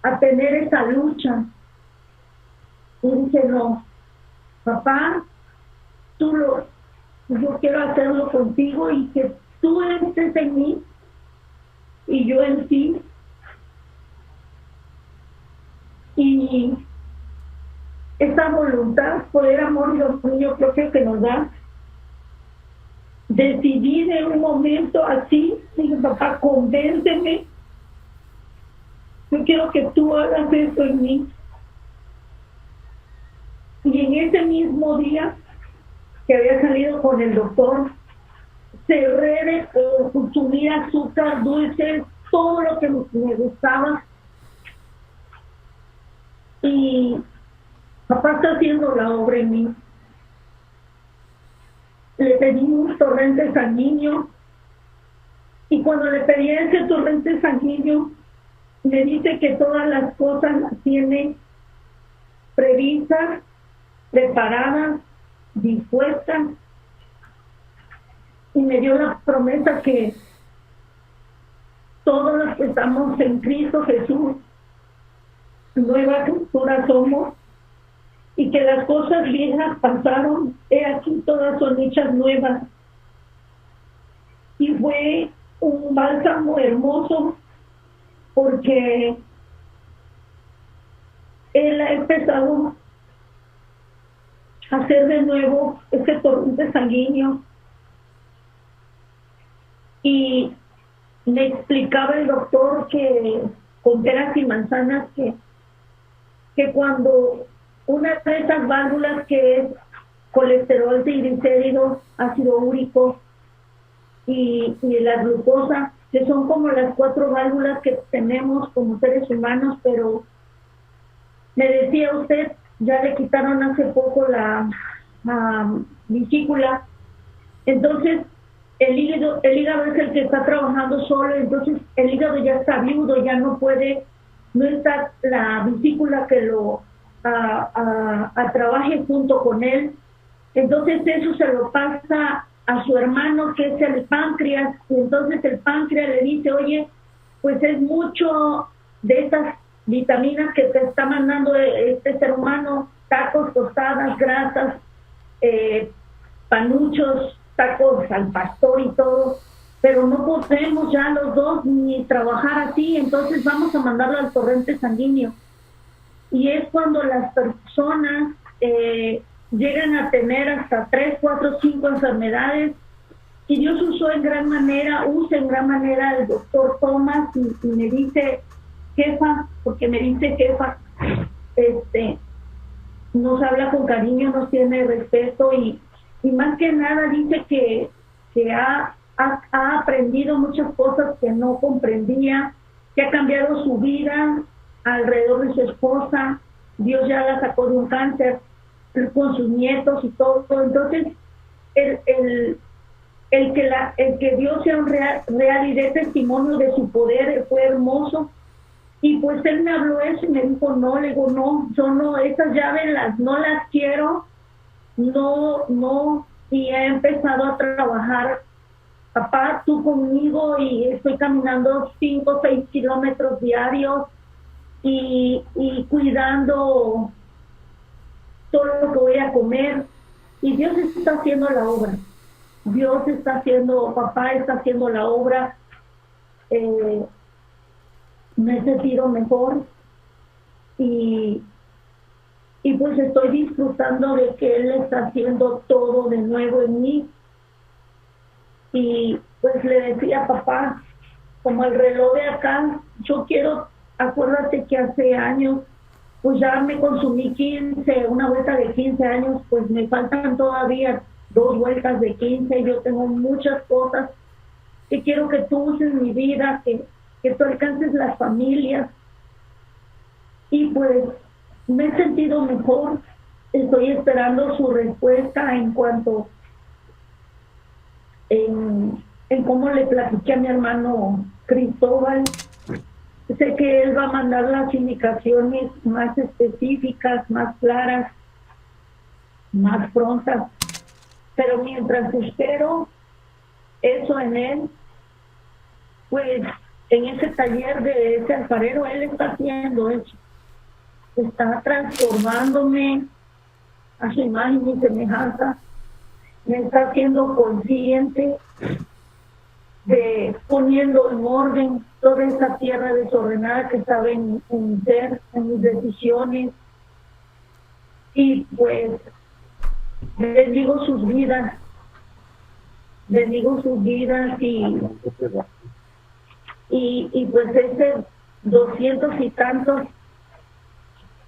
a tener esa lucha. Y dije, no, papá, yo quiero hacerlo contigo, y que tú estés en mí y yo en ti. Y esa voluntad, poder, amor, Dios mío, creo que nos da. Decidí en un momento así, dije, papá, convénceme, yo quiero que tú hagas eso en mí. Y en ese mismo día que había salido con el doctor, cerré de consumir azúcar, dulces, todo lo que me gustaba. Y papá está haciendo la obra en mí. Le pedí un torrente sanguíneo, y cuando le pedí ese torrente sanguíneo, me dice que todas las cosas las tiene previstas, preparadas, dispuestas, y me dio la promesa que todos los que estamos en Cristo Jesús, nueva criatura somos, y que las cosas viejas pasaron, he aquí todas son hechas nuevas. Y fue un bálsamo hermoso, porque él ha empezado a hacer de nuevo ese torrente sanguíneo. Y me explicaba el doctor que con peras y manzanas que cuando una de esas válvulas, que es colesterol, triglicéridos, ácido úrico y la glucosa, que son como las 4 válvulas que tenemos como seres humanos, pero me decía usted, ya le quitaron hace poco la vesícula, entonces el hígado es el que está trabajando solo, entonces el hígado ya está viudo, ya no puede, no está la vesícula que lo trabaje junto con él. Entonces eso se lo pasa a su hermano, que es el páncreas, y entonces el páncreas le dice, oye, pues es mucho de estas vitaminas que te está mandando este ser humano, tacos, tostadas, grasas, panuchos, tacos al pastor y todo, pero no podemos ya los dos ni trabajar así, entonces vamos a mandarlo al torrente sanguíneo. Y es cuando las personas llegan a tener hasta 3, 4, 5 enfermedades, y Dios usa en gran manera el doctor Thomas, y me dice, jefa, porque me dice jefa, nos habla con cariño, nos tiene respeto, y más que nada dice que ha aprendido muchas cosas que no comprendía, que ha cambiado su vida alrededor de su esposa. Dios ya la sacó de un cáncer con sus nietos y todo. Entonces el que Dios sea un real y dé testimonio de su poder fue hermoso. Y pues él me habló eso y me dijo, no, le digo, no, yo no, esas llaves no las quiero, no, y he empezado a trabajar, papá, tú conmigo, y estoy caminando 5 o 6 kilómetros diarios, y cuidando todo lo que voy a comer, y Dios está haciendo la obra. Papá está haciendo la obra. Me he sentido mejor, y pues estoy disfrutando de que Él está haciendo todo de nuevo en mí. Y pues le decía, papá, como el reloj de acá, yo quiero, acuérdate que hace años pues ya me consumí una vuelta de 15 años, pues me faltan todavía 2 vueltas de 15, yo tengo muchas cosas que quiero que tú uses mi vida, que tú alcances las familias, y pues me he sentido mejor. Estoy esperando su respuesta en cuanto en cómo le platiqué a mi hermano Cristóbal. Sé que él va a mandar las indicaciones más específicas, más claras, más prontas, pero mientras espero eso en él, pues en ese taller de ese alfarero él está haciendo eso, está transformándome a su imagen y semejanza, me está haciendo consciente de poniendo en orden toda esa tierra desordenada que estaba en mi ser, en mis decisiones, y pues bendigo sus vidas y pues ese 200 y tantos,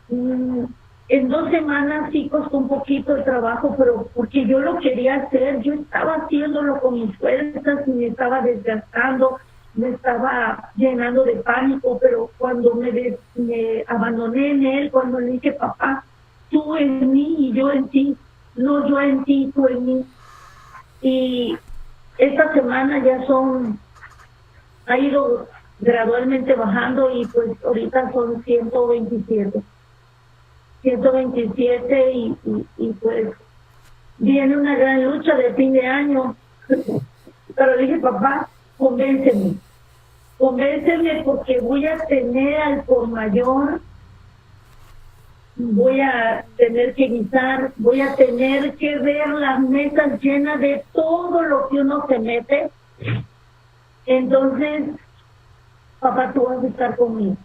en 2 semanas sí costó un poquito de trabajo, pero porque yo lo quería hacer, yo estaba haciéndolo con mis fuerzas y me estaba desgastando, me estaba llenando de pánico, pero cuando me abandoné en él, cuando le dije, papá, tú en mí y yo en ti, no yo en ti, tú en mí. Y esta semana ha ido gradualmente bajando y pues ahorita son 127 y pues viene una gran lucha de fin de año. Pero le dije, papá, convénceme porque voy a tener al por mayor, voy a tener que guisar, voy a tener que ver las mesas llenas de todo lo que uno se mete. Entonces, papá, tú vas a estar conmigo.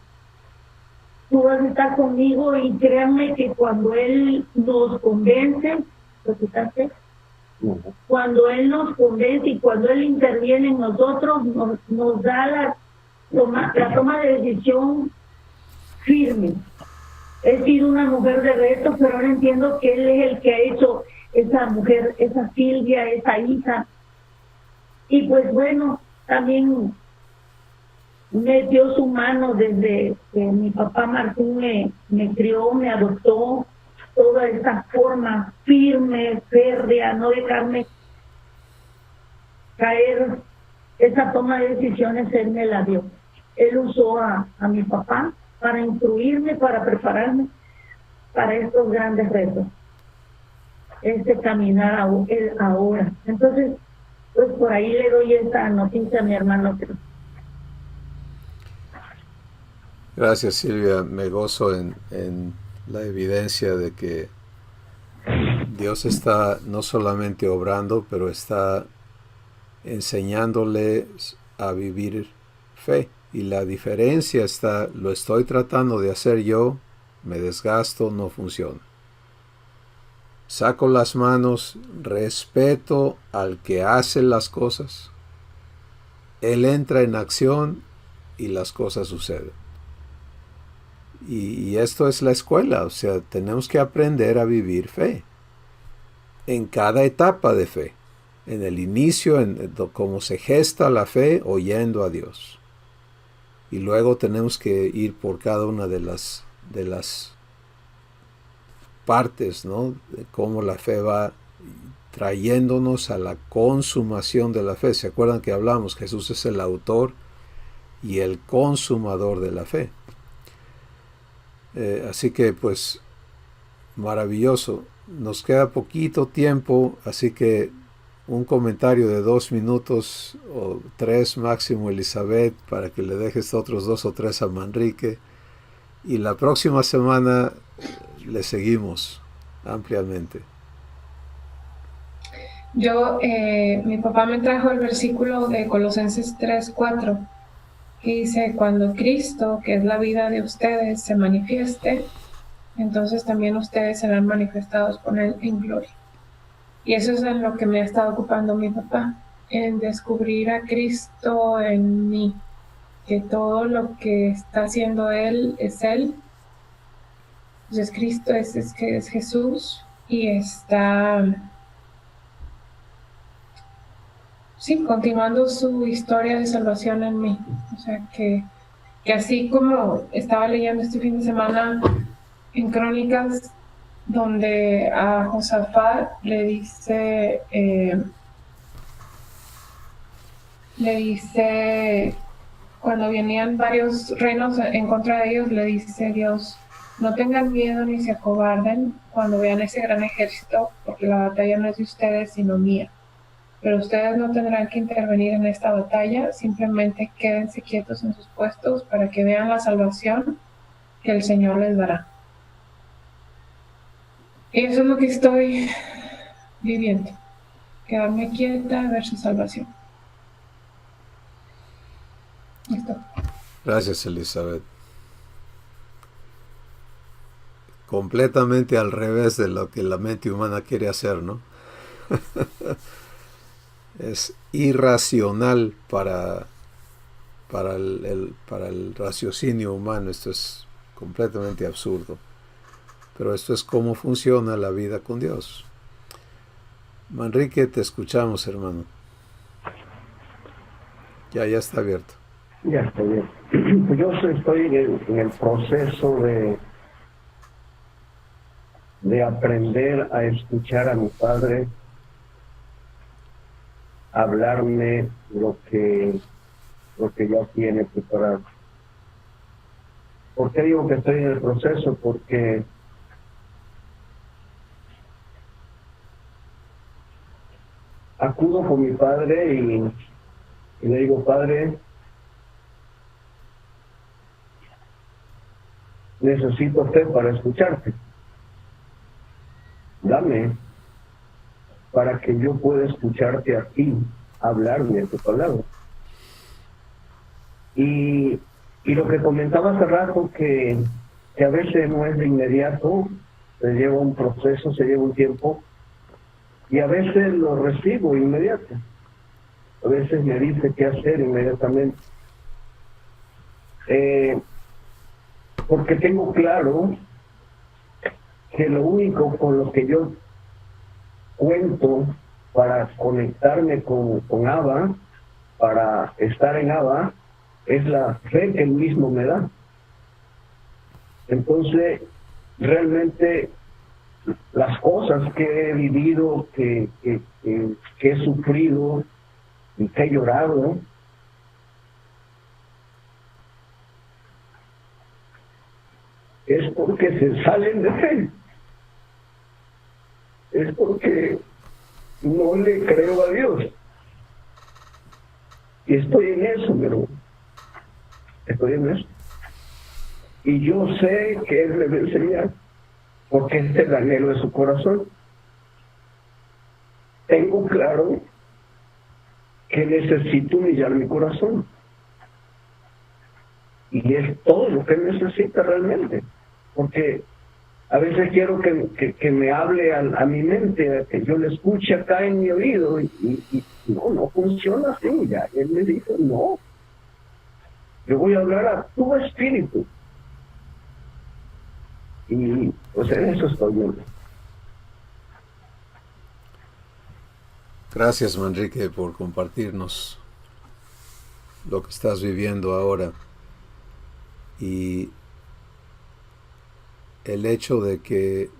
Tú vas a estar conmigo y créanme que cuando Él nos convence, ¿lo quitaste? Cuando Él nos convence y cuando Él interviene en nosotros, nos da la toma de decisión firme. He sido una mujer de reto, pero ahora entiendo que Él es el que ha hecho esa mujer, esa Silvia, esa hija. Y pues bueno, también metió su mano desde que mi papá Martín me crió, me adoptó, toda esa forma firme, férrea, no dejarme caer, esa toma de decisiones Él me la dio. Él usó a mi papá para instruirme, para prepararme para estos grandes retos, caminar ahora. Entonces, pues por ahí le doy esta noticia a mi hermano. Gracias, Silvia. Me gozo en la evidencia de que Dios está no solamente obrando, pero está enseñándole a vivir fe. Y la diferencia está, lo estoy tratando de hacer yo, me desgasto, no funciona. Saco las manos, respeto al que hace las cosas. Él entra en acción y las cosas suceden. Y esto es la escuela, o sea, tenemos que aprender a vivir fe. En cada etapa de fe. En el inicio, cómo se gesta la fe, oyendo a Dios. Y luego tenemos que ir por cada una de las partes, ¿no? De cómo la fe va trayéndonos a la consumación de la fe. ¿Se acuerdan que hablamos? Jesús es el autor y el consumador de la fe. Así que pues maravilloso. Nos queda poquito tiempo, así que un comentario de 2 minutos o 3 máximo, Elizabeth, para que le dejes otros 2 o 3 a Manrique. Y la próxima semana le seguimos ampliamente. Mi papá me trajo el versículo de Colosenses 3:4, que dice, cuando Cristo, que es la vida de ustedes, se manifieste, entonces también ustedes serán manifestados con Él en gloria. Y eso es en lo que me ha estado ocupando mi papá, en descubrir a Cristo en mí, que todo lo que está haciendo Él es Él. Entonces Cristo es Jesús y está, sí, continuando su historia de salvación en mí. O sea, que que así como estaba leyendo este fin de semana en Crónicas, donde a Josafat le dice cuando venían varios reinos en contra de ellos, le dice Dios: no tengan miedo ni se acobarden cuando vean ese gran ejército, porque la batalla no es de ustedes sino mía. Pero ustedes no tendrán que intervenir en esta batalla, simplemente quédense quietos en sus puestos para que vean la salvación que el Señor les dará. Y eso es lo que estoy viviendo, quedarme quieta, ver su salvación. Listo. Gracias, Elizabeth. Completamente al revés de lo que la mente humana quiere hacer, ¿no? Es irracional para el raciocinio humano. Esto es completamente absurdo. Pero esto es cómo funciona la vida con Dios. Manrique, te escuchamos, hermano. Ya está abierto. Ya está bien. Pues yo estoy en el proceso de aprender a escuchar a mi padre hablarme lo que ya tiene preparado. ¿Por qué digo que estoy en el proceso? Porque acudo con mi padre y le digo: Padre, necesito fe para escucharte. Dame para que yo pueda escucharte a ti, hablarme de tu palabra. Y lo que comentaba hace rato, que a veces no es de inmediato, se lleva un proceso, se lleva un tiempo, y a veces lo recibo inmediato. A veces me dice qué hacer inmediatamente. Porque tengo claro que lo único con lo que yo cuento para conectarme con Abba, para estar en Abba, es la fe que él mismo me da. Entonces, realmente las cosas que he vivido, que he sufrido y que he llorado, es porque se salen de fe. Es porque no le creo a Dios. Y estoy en eso, pero estoy en eso. Y yo sé que Él me va a enseñar, porque este es el anhelo de su corazón. Tengo claro que necesito humillar mi corazón. Y es todo lo que necesita realmente. Porque a veces quiero que me hable a mi mente, que yo le escuche acá en mi oído, y no funciona así. Ya Él me dice: no, yo voy a hablar a tu espíritu. Y pues en eso estoy viendo. Gracias, Manrique, por compartirnos lo que estás viviendo ahora. Y el hecho de que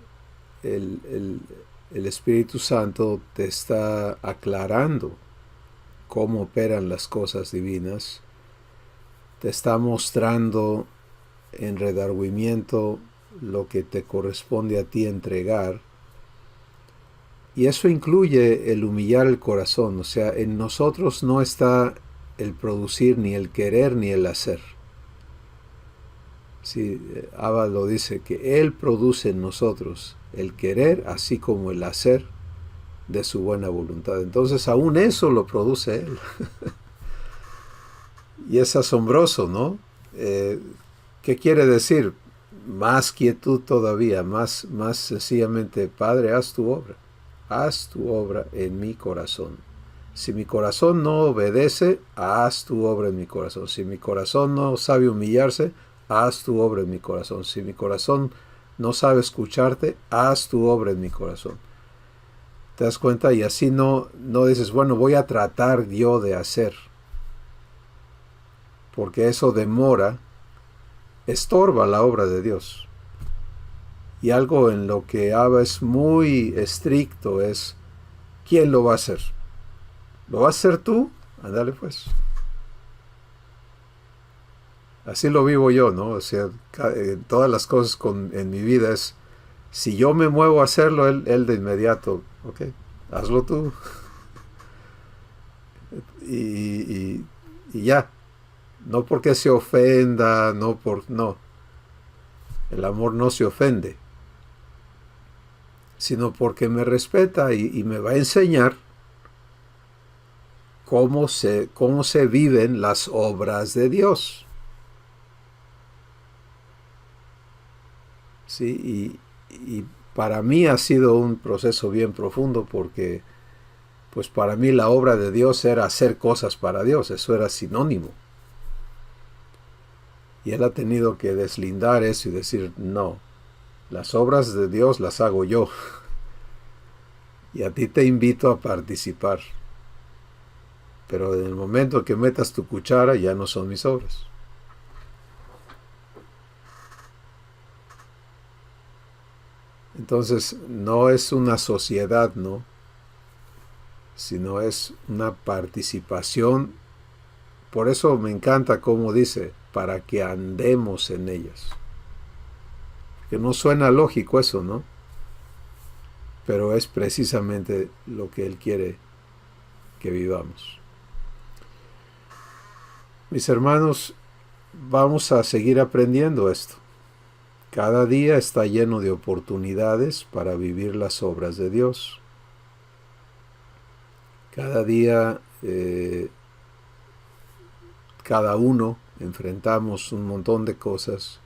el Espíritu Santo te está aclarando cómo operan las cosas divinas, te está mostrando en redargüimiento lo que te corresponde a ti entregar, y eso incluye el humillar el corazón. O sea, en nosotros no está el producir, ni el querer, ni el hacer. Sí, Abba lo dice, que Él produce en nosotros el querer, así como el hacer de su buena voluntad. Entonces, aún eso lo produce Él. Y es asombroso, ¿no? ¿Qué quiere decir? Más quietud todavía, más sencillamente: Padre, haz tu obra en mi corazón. Si mi corazón no obedece, haz tu obra en mi corazón. Si mi corazón no sabe humillarse, haz tu obra en mi corazón. Si mi corazón no sabe escucharte, haz tu obra en mi corazón. ¿Te das cuenta? Y así no dices: bueno, voy a tratar yo de hacer, porque eso demora estorba la obra de Dios. Y algo en lo que Abba es muy estricto es, ¿quién lo va a hacer? ¿Lo vas a hacer tú? Ándale pues. Así lo vivo yo, ¿no? O sea, todas las cosas en mi vida es, si yo me muevo a hacerlo, él de inmediato, ok, hazlo tú. y ya. No porque se ofenda, no. El amor no se ofende, sino porque me respeta y me va a enseñar cómo se viven las obras de Dios. Sí, y para mí ha sido un proceso bien profundo porque pues para mí la obra de Dios era hacer cosas para Dios, eso era sinónimo. Y él ha tenido que deslindar eso y decir, no, las obras de Dios las hago yo. Y a ti te invito a participar. Pero en el momento que metas tu cuchara ya no son mis obras. Entonces no es una sociedad, ¿no? Sino es una participación. Por eso me encanta cómo dice, para que andemos en ellas. Que no suena lógico eso, ¿no? Pero es precisamente lo que Él quiere que vivamos. Mis hermanos, vamos a seguir aprendiendo esto. Cada día está lleno de oportunidades para vivir las obras de Dios. Cada día, cada uno enfrentamos un montón de cosas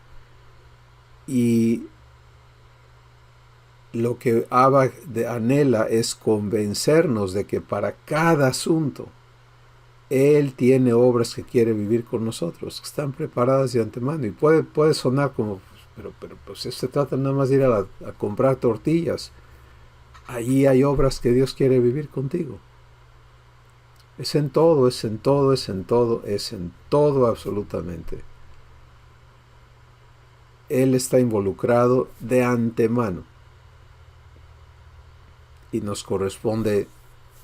y lo que Abba anhela es convencernos de que para cada asunto Él tiene obras que quiere vivir con nosotros, que están preparadas de antemano. Y puede sonar como, pero pues se trata nada más de ir a comprar tortillas. Allí hay obras que Dios quiere vivir contigo. Es en todo, es en todo, es en todo, es en todo absolutamente. Él está involucrado de antemano. Y nos corresponde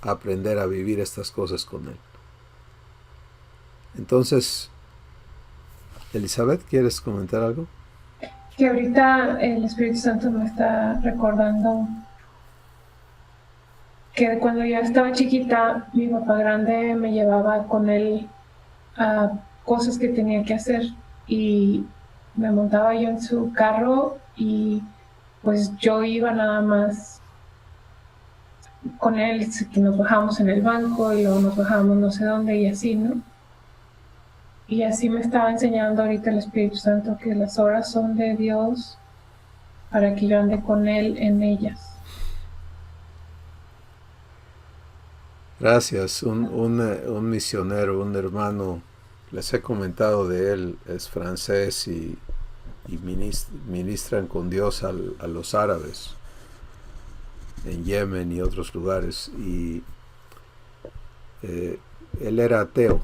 aprender a vivir estas cosas con Él. Entonces, Elizabeth, ¿quieres comentar algo? Que ahorita el Espíritu Santo me está recordando que cuando yo estaba chiquita, mi papá grande me llevaba con él a cosas que tenía que hacer y me montaba yo en su carro y pues yo iba nada más con él, que nos bajábamos en el banco y luego nos bajábamos no sé dónde y así, ¿no? Y así me estaba enseñando ahorita el Espíritu Santo que las obras son de Dios para que yo ande con Él en ellas. Gracias. Un misionero, un hermano, les he comentado de él, es francés y ministran con Dios a los árabes en Yemen y otros lugares. Y él era ateo,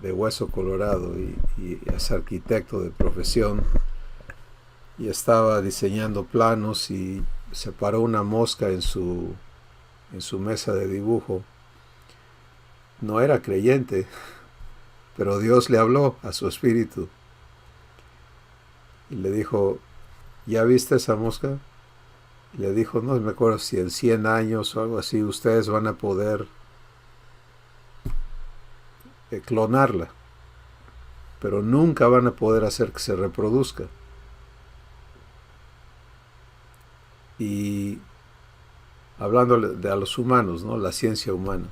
de hueso colorado, y es arquitecto de profesión, y estaba diseñando planos y se paró una mosca en su mesa de dibujo. No era creyente, pero Dios le habló a su espíritu y le dijo, ¿ya viste esa mosca? Y le dijo, no me acuerdo si en 100 años o algo así ustedes van a poder clonarla, pero nunca van a poder hacer que se reproduzca. Y hablando de a los humanos, ¿no? La ciencia humana.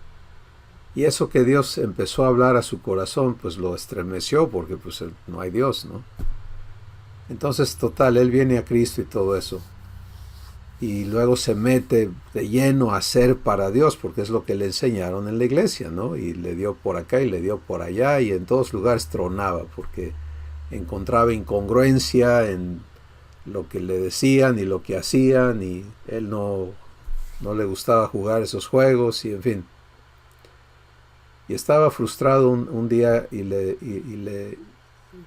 Y eso que Dios empezó a hablar a su corazón, pues lo estremeció, porque pues no hay Dios, ¿no? Entonces, total, él viene a Cristo y todo eso. Y luego se mete de lleno a hacer para Dios, porque es lo que le enseñaron en la iglesia, ¿no? Y le dio por acá y le dio por allá, y en todos lugares tronaba, porque encontraba incongruencia en lo que le decían y lo que hacían, y él no le gustaba jugar esos juegos, y en fin. Y estaba frustrado un día y le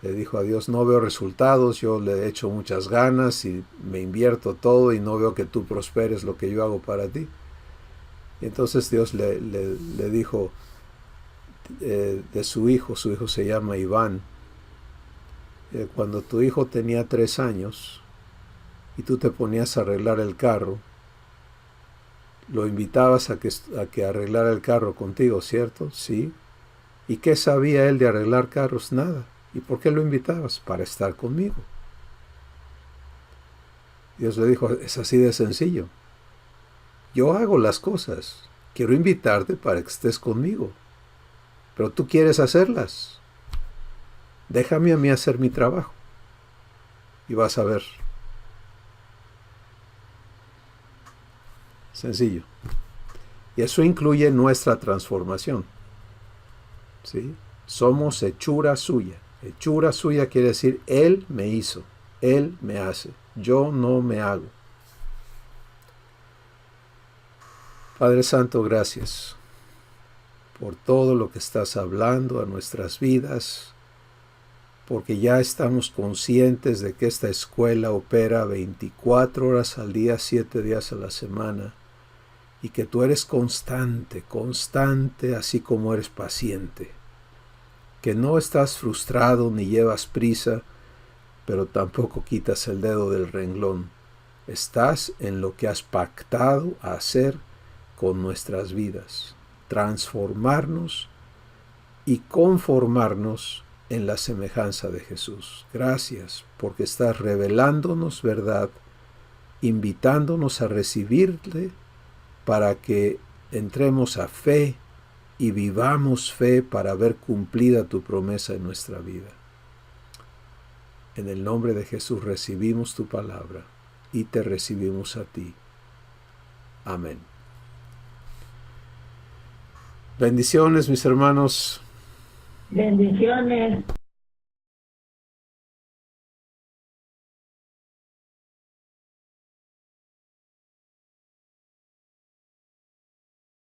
Le dijo a Dios, no veo resultados, yo le he hecho muchas ganas y me invierto todo y no veo que tú prosperes lo que yo hago para ti. Y entonces Dios le dijo de su hijo se llama Iván, cuando tu hijo tenía 3 años y tú te ponías a arreglar el carro, lo invitabas a que arreglara el carro contigo, ¿cierto? Sí. ¿Y qué sabía él de arreglar carros? Nada. ¿Y por qué lo invitabas? Para estar conmigo. Dios le dijo, es así de sencillo. Yo hago las cosas. Quiero invitarte para que estés conmigo. Pero tú quieres hacerlas. Déjame a mí hacer mi trabajo. Y vas a ver. Sencillo. Y eso incluye nuestra transformación. ¿Sí? Somos hechura suya. Hechura suya quiere decir, Él me hizo, Él me hace, yo no me hago. Padre Santo, gracias por todo lo que estás hablando a nuestras vidas, porque ya estamos conscientes de que esta escuela opera 24 horas al día, 7 días a la semana, y que tú eres constante, así como eres paciente, que no estás frustrado ni llevas prisa, pero tampoco quitas el dedo del renglón. Estás en lo que has pactado a hacer con nuestras vidas, transformarnos y conformarnos en la semejanza de Jesús. Gracias porque estás revelándonos verdad, invitándonos a recibirle para que entremos a fe y vivamos fe para ver cumplida tu promesa en nuestra vida. En el nombre de Jesús recibimos tu palabra y te recibimos a ti. Amén. Bendiciones, mis hermanos. Bendiciones.